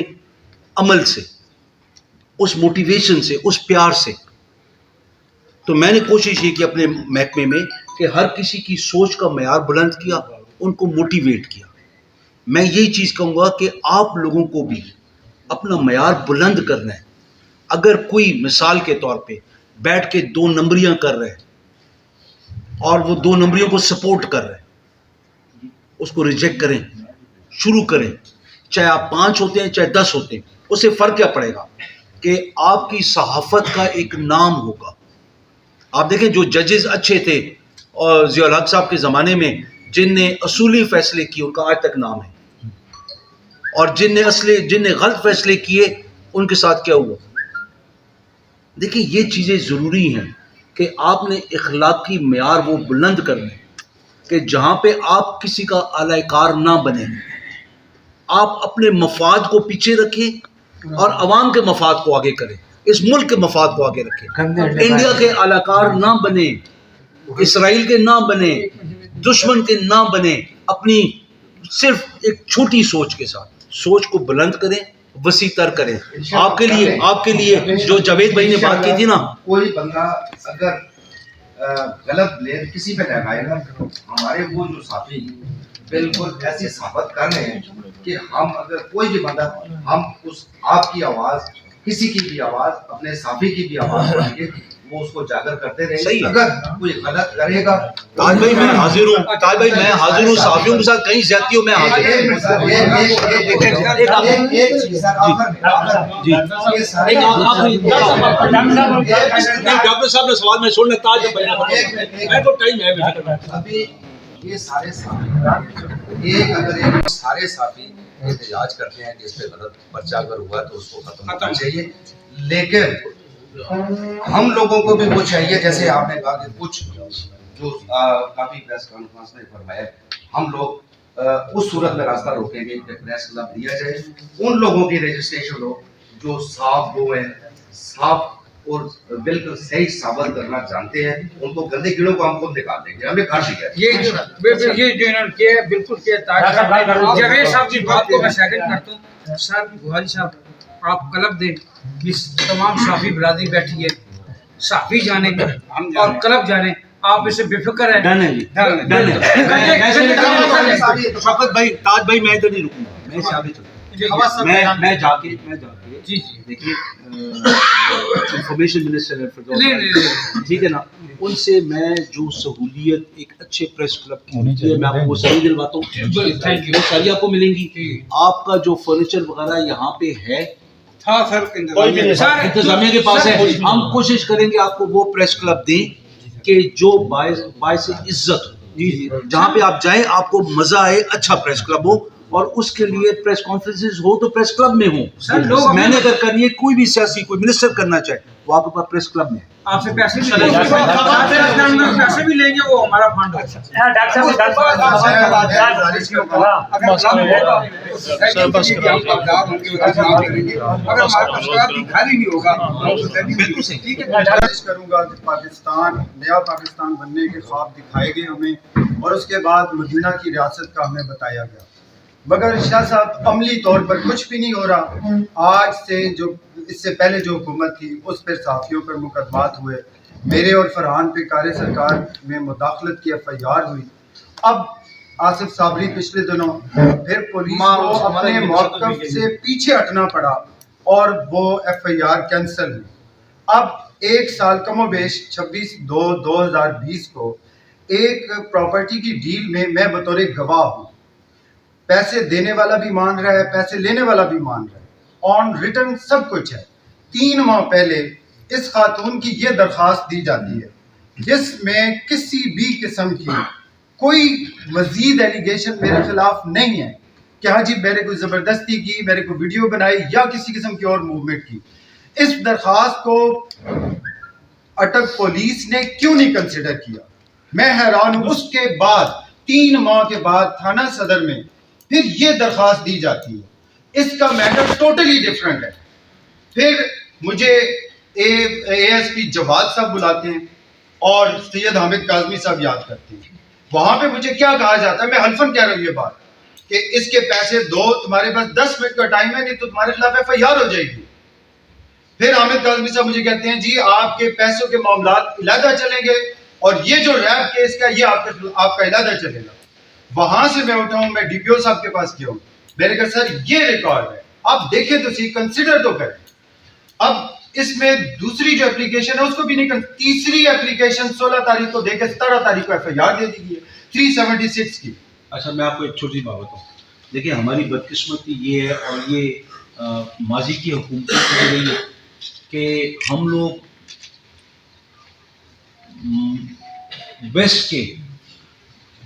Speaker 1: عمل سے، اس موٹیویشن سے، اس پیار سے. تو میں نے کوشش یہ کی اپنے محکمے میں کہ ہر کسی کی سوچ کا معیار بلند کیا، ان کو موٹیویٹ کیا. میں یہی چیز کہوں گا کہ آپ لوگوں کو بھی اپنا معیار بلند کرنا ہے. اگر کوئی مثال کے طور پہ بیٹھ کے 2 نمبریاں کر رہے ہیں اور وہ 2 نمبریوں کو سپورٹ کر رہے ہیں، اس کو ریجیکٹ کریں، شروع کریں. چاہے آپ 5 ہوتے ہیں چاہے 10 ہوتے ہیں، اس سے فرق کیا پڑے گا کہ آپ کی صحافت کا ایک نام ہوگا. آپ دیکھیں جو ججز اچھے تھے اور ضیاء الحق صاحب کے زمانے میں جن نے اصولی فیصلے کیے ان کا آج تک نام ہے، اور جن نے غلط فیصلے کیے ان کے ساتھ کیا ہوا. دیکھیں یہ چیزیں ضروری ہیں کہ آپ نے اخلاقی معیار وہ بلند کرنے کہ جہاں پہ آپ کسی کا اعلی کار نہ بنیں، آپ اپنے مفاد کو پیچھے رکھیں اور عوام کے مفاد کو آگے کریں، اس ملک کے مفاد کو آگے رکھیں. انڈیا کے اعلی کار نہ بنیں، اسرائیل کے نہ بنیں، دشمن کے نہ بنیں، اپنی صرف ایک چھوٹی سوچ کے ساتھ سوچ کو بلند کریں، وسیع تر کریں. آپ کے لیے جو جاوید بھائی نے بات کی تھی نا،
Speaker 7: کوئی بندہ اگر غلط بلیم کسی پہ لگائے گا، ہمارے وہ جو ساتھی بالکل ایسی ثابت کر رہے ہیں کہ ہم اگر کوئی بھی بندہ، ہم اس آپ کی آواز، کسی کی بھی آواز، اپنے ساتھی کی بھی آواز بن کے وہ اس کو اجاگر کرتے رہیں. اگر کوئی غلط کرے گا،
Speaker 1: تاج بھائی میں حاضر ہوں، صحافیوں کے ساتھ کہیں زیادتی ہو میں حاضر ہوں.
Speaker 7: ایک چیز
Speaker 1: ڈاکٹر صاحب نے سوال میں سن لگتا
Speaker 7: ابھی یہ سارے ساتھی ایک سارے ساتھی احتجاج کرتے ہیں کہ اس پہ غلط پرچہ اگر ہوا تو اس کو ختم کرنا چاہیے، لیکن ہم لوگوں کو بھی وہ چاہیے، جیسے آپ نے کہا کہ کچھ جو کافی پریس کانفرنس میں فرمایا، ہم لوگ اس صورت میں راستہ روکیں گے کہ پریس کلب دیا جائے، ان لوگوں کی رجسٹریشن ہو جو صاف وہ ہیں، صاف اور بالکل صحیح ثابت کرنا جانتے ہیں. ان کو گندے کیڑوں کو ہم خود نکال دیں گے، ہمیں کہاں دیا
Speaker 2: یہ جو انہوں نے کیا ہے بالکل کیا جاوید صاحب کی بات کو میں سیکنڈ کرتا ہوں. سر بخاری صاحب آپ کلب دیں، اس تمام صحافی برادری بیٹھی ہے، صحافی جانے اور کلب جانے، آپ اسے بے فکر ہیں.
Speaker 1: ڈن ہے جی، شوکت بھائی، تاج بھائی میں ادھر نہیں رکوں گا، میں سے آگے چلوں گا. میں جا کے
Speaker 2: جی
Speaker 1: دیکھیے انفارمیشن منسٹر ٹھیک ہے نا، ان سے میں جو سہولیت ایک اچھے پریس کلب کی ہوتی ہے میں آپ کو وہ ساری دلواتا ہوں، وہ ساری آپ کو ملیں گی. آپ کا جو فرنیچر وغیرہ یہاں پہ ہے انتظامیہ کے پاس ہے، ہم کوشش کریں گے آپ کو وہ پریس کلب دیں کہ جو باعث عزت ہو، جہاں پہ آپ جائیں آپ کو مزہ آئے، اچھا پریس کلب ہو، اور اس کے لیے پریس کانفرنسز ہو تو پریس کلب میں ہوں. میں نے اگر کرنی ہے، کوئی بھی سیاسی کوئی منسٹر کرنا چاہے وہ آپ کے پاس پریس کلب میں
Speaker 2: آپ سے پیسے بھی لیں گے، وہ ہمارا فنڈ
Speaker 8: کروں گا کہ پاکستان نیا پاکستان بننے کے خواب دکھائے گئے ہمیں، اور اس کے بعد مدینہ کی ریاست کا ہمیں بتایا گیا، مگر شاہ صاحب عملی طور پر کچھ بھی نہیں ہو رہا. آج سے جو اس سے پہلے جو حکومت تھی اس پر صحافیوں پر مقدمات ہوئے، میرے اور فرحان پہ کار سرکار میں مداخلت کی FIR ہوئی. اب آصف صابری پچھلے دنوں پھر پولیس کو اپنے موقف سے پیچھے ہٹنا پڑا اور وہ FIR کینسل ہوئی. اب ایک سال کم و بیش 26/2/2020 کو ایک پراپرٹی کی ڈیل میں میں بطور گواہ ہوں، پیسے دینے والا بھی مان رہا ہے، پیسے لینے والا بھی مان رہا ہے، آن ریٹرن سب کچھ ہے. 3 ماہ پہلے اس خاتون کی یہ درخواست دی جاتی ہے جس میں کسی بھی قسم کی کوئی مزید ایلیگیشن میرے خلاف نہیں ہے کہ ہاں جی میں نے کوئی زبردستی کی، میں نے کوئی ویڈیو بنائی یا کسی قسم کی اور موومنٹ کی. اس درخواست کو اٹک پولیس نے کیوں نہیں کنسیڈر کیا، میں حیران ہوں. اس کے بعد 3 ماہ کے بعد تھانہ صدر میں پھر یہ درخواست دی جاتی ہے. اس کا میٹر ٹوٹلی ڈیفرنٹ ہے. پھر مجھے ASP جواد صاحب بلاتے ہیں اور سید حامد کاظمی صاحب یاد کرتے ہیں. وہاں پہ مجھے کیا کہا جاتا ہے، میں حلفاً کہہ رہا ہوں یہ بات کہ اس کے پیسے دو، تمہارے پاس 10 منٹ کا ٹائم ہے نہیں تو تمہارے خلاف FIR ہو جائے گی. پھر حامد کاظمی صاحب مجھے کہتے ہیں جی آپ کے پیسوں کے معاملات علیحدہ چلیں گے اور یہ جو ریپ کیس کا یہ آپ کا علیحدہ چلے گا. وہاں سے میں اٹھا ہوں، میں DPO صاحب کے پاس گیا ہوں، میں نے کہا سر یہ ریکارڈ ہے، آپ دیکھیں تو صحیح، کنسیڈر تو کریں. اب اس میں دوسری جو اپلیکیشن ہے اس کو بھی نہیں، تیسری اپلیکیشن 16 تاریخ کو دے کے 17 تاریخ کو FIR دے دی گئی ہے 376 کی.
Speaker 1: اچھا میں آپ کو ایک چھوٹی بات بتاؤں، دیکھیں ہماری بدقسمتی یہ ہے اور یہ ماضی کی حکومتوں کی رہی ہے کہ ہم لوگ ویسٹ کے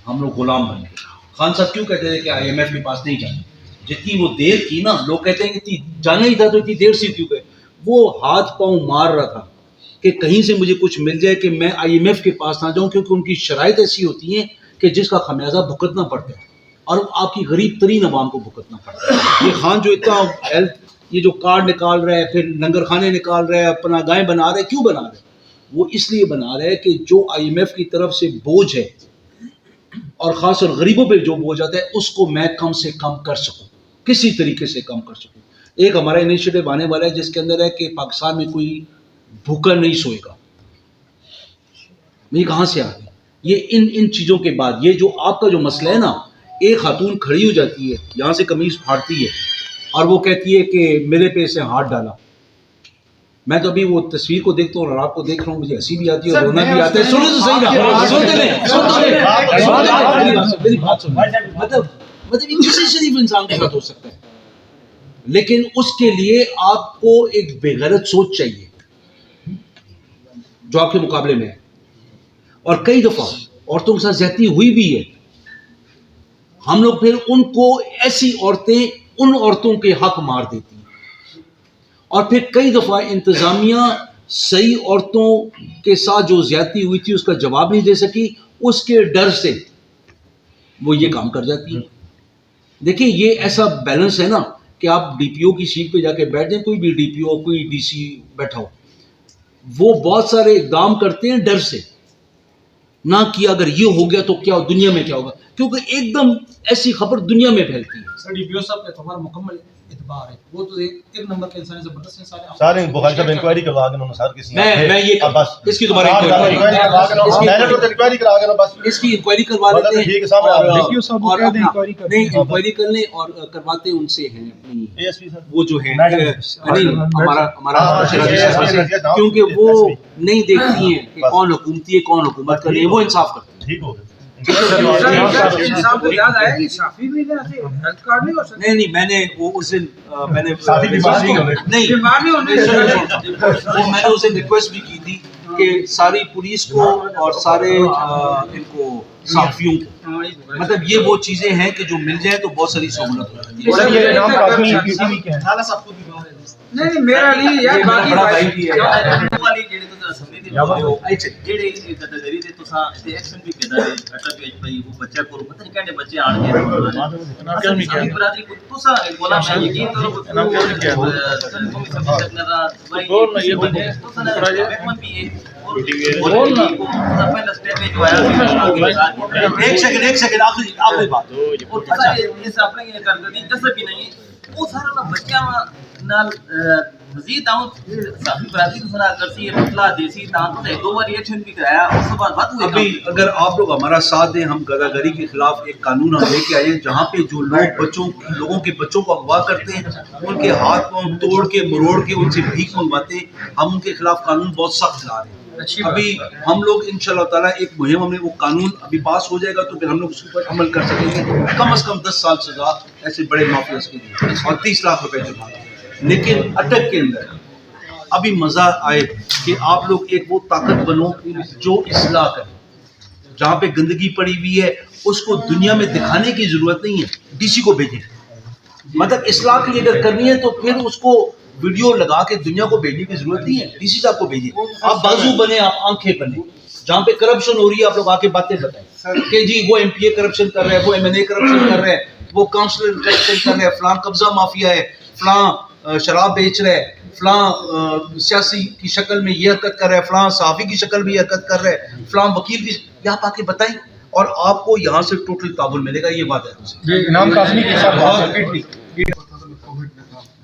Speaker 1: ہم لوگ غلام بن گئے. خان صاحب کیوں کہتے تھے کہ IMF کے پاس نہیں جانا؟ جتنی وہ دیر کی نا، لوگ کہتے ہیں کہ جانا ہی تھا تو اتنی دیر سے کیوں گئے. وہ ہاتھ پاؤں مار رہا تھا کہ کہیں سے مجھے کچھ مل جائے کہ میں IMF کے پاس نہ جاؤں، کیونکہ ان کی شرائط ایسی ہوتی ہیں کہ جس کا خمیازہ بھگتنا پڑتا ہے، اور آپ کی غریب ترین عوام کو بھگتنا پڑتا ہے. یہ خان جو اتنا ہیلتھ، یہ جو کارڈ نکال رہا ہے، پھر لنگر خانے نکال رہا ہے، اپنا گائیں بنا رہا ہے، کیوں بنا رہا ہے؟ وہ اس لیے بنا رہا ہے کہ جو IMF کی طرف سے بوجھ ہے، اور خاص طور غریبوں پہ جو بوجھ آتا ہے، اس کو میں کم سے کم کر سکوں، کسی طریقے سے کم کر سکوں. ایک ہمارا انیشیٹو آنے والا ہے جس کے اندر ہے کہ پاکستان میں کوئی بھوکا نہیں سوئے گا. یہ کہاں سے آ گئی؟ یہ ان چیزوں کے بعد یہ جو آپ کا جو مسئلہ ہے نا، ایک خاتون کھڑی ہو جاتی ہے، یہاں سے قمیض پھاڑتی ہے اور وہ کہتی ہے کہ میرے پہ اسے ہاتھ ڈالا. میں تو ابھی وہ تصویر کو دیکھتا ہوں اور آپ کو دیکھ رہا ہوں، مجھے ہنسی بھی آتی ہے اور رونا بھی آتا ہے. سنو تو صحیح نا، سنتے لیں میری بات سنو. مطلب یہ کسی شریف انسان کے ساتھ ہو سکتا ہے، لیکن اس کے لیے آپ کو ایک بے غیرت سوچ چاہیے جو آپ کے مقابلے میں ہے. اور کئی دفعہ عورتوں کے ساتھ زیادتی ہوئی بھی ہے. ہم لوگ پھر ان کو ایسی عورتیں ان عورتوں کے حق مار دیتی ہیں، اور پھر کئی دفعہ انتظامیہ صحیح عورتوں کے ساتھ جو زیادتی ہوئی تھی اس کا جواب نہیں دے سکی، اس کے ڈر سے وہ یہ کام کر جاتی ہے. دیکھیں یہ ایسا بیلنس ہے نا کہ آپ DPO کی سیٹ پہ جا کے بیٹھ جائیں، کوئی بھی DPO کوئی DC بیٹھا ہو، وہ بہت سارے اقدام کرتے ہیں ڈر سے، نہ کیا اگر یہ ہو گیا تو کیا دنیا میں کیا ہوگا، کیونکہ ایک دم ایسی خبر دنیا میں پھیلتی ہے.
Speaker 4: سر DPO صاحب کا ہمارا مکمل اعتبار ہے، وہ تو ایک نمبر کے انسان زبردست ہیں
Speaker 3: سارے بخاری صاحب انکوائری کروا کے انہوں نے سر کسی
Speaker 1: میں یہ
Speaker 3: بس
Speaker 1: اس کی دوبارہ
Speaker 3: انکوائری کرا کے بس
Speaker 1: اس کی انکوائری کروا دیتے ہیں،
Speaker 3: ٹھیک ہے صاحب
Speaker 1: اور انکوائری کر لیں اور کرواتے ان سے ہیں
Speaker 3: ASP سر
Speaker 1: وہ جو ہے ہمارا کیونکہ وہ نہیں دیکھتی ہیں کہ کون حکومتی ہے کون حکومت کر رہی ہے، وہ انصاف کرتے ہیں.
Speaker 3: ٹھیک ہو گیا.
Speaker 1: نہیں میں نے وہ اس دن میں نے اسے ریکویسٹ بھی کی تھی کہ ساری پولیس کو اور سارے ان کو صحافیوں کو، مطلب یہ وہ چیزیں ہیں کہ جو مل جائیں تو بہت ساری سہولت ہو جاتی ہے.
Speaker 2: نہیں میرا نہیں یار باقی
Speaker 1: بڑا بھائی بھی ہے. ایک سیکنڈ آخری بات.
Speaker 6: مزید
Speaker 1: ابھی اگر آپ لوگ ہمارا ساتھ دیں، ہم غدہ گری کے خلاف ایک قانون ہم لے کے آئے ہیں جہاں پہ جو لوگ لوگوں کے بچوں کو اغوا کرتے ہیں، ان کے ہاتھ پاؤں توڑ کے مروڑ کے ان سے بھیک منگواتے ہیں، ہم ان کے خلاف قانون بہت سخت لا رہے ہیں. ابھی ہم لوگ انشاءاللہ تعالیٰ ایک مہم، ہم نے وہ قانون ابھی پاس ہو جائے گا تو پھر ہم لوگ اس کے اوپر عمل کر سکیں گے. کم از کم 10 سال سزا ایسے بڑے مافیاز کے لیے اور 30 لاکھ روپے جرمانہ. لیکن اٹک کے اندر ابھی مزہ آئے کہ آپ لوگ ایک وہ طاقت بنو جو اصلاح کرے. جہاں پہ گندگی پڑی ہوئی ہے اس کو دنیا میں دکھانے کی ضرورت نہیں ہے، DC کو بھیجیں. مطلب اصلاح کی اگر کرنی ہے تو پھر اس کو ویڈیو لگا کے دنیا کو بھیجنے کی ضرورت نہیں ہے، DC صاحب کو بھیجیں. آپ بازو بنے، آپ آنکھیں بنے. جہاں پہ کرپشن ہو رہی ہے آپ لوگ آ کے باتیں بتائیں کہ جی وہ MPA کرپشن کر رہے ہیں، وہ MNA کرپشن کر رہے ہیں، وہ کاؤنسلر کرپشن کر رہے ہیں، فلاں قبضہ مافیا ہے، فلاں شراب بیچ رہے ہیں، فلاں سیاسی کی شکل میں یہ حرکت کر رہے ہیں، فلاں صحافی کی شکل میں یہ حرکت کر رہے ہیں، فلاں وکیل کی. یہ آپ آ کے بتائیں اور آپ کو یہاں سے ٹوٹل تعاون ملے گا. یہ بات ہے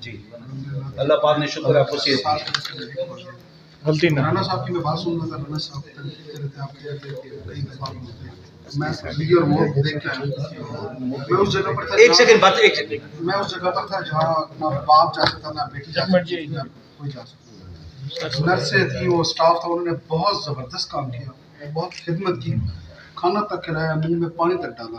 Speaker 1: جی. اللہ پاک نے شکر ہے آپ کو
Speaker 9: غلطی نہ رانا صاحب کی میں بات سن رہا تھا. رانا صاحب کہہ رہے تھے آپ کئی دفعہ میں ویڈیو اور وہ دیکھ کے میں اس جگہ پر تھا.
Speaker 1: ایک سیکنڈ بات، ایک سیکنڈ.
Speaker 9: میں اس جگہ پر تھا جہاں نہ باپ جا سکتا نہ بیٹی جا سکتی، نہ کوئی جا سکتا. نرسیں تھیں، وہ اسٹاف تھا، انہوں نے بہت زبردست کام کیا، بہت خدمت کی، کھانا تک کھلایا، منہ میں پانی تک ڈالا.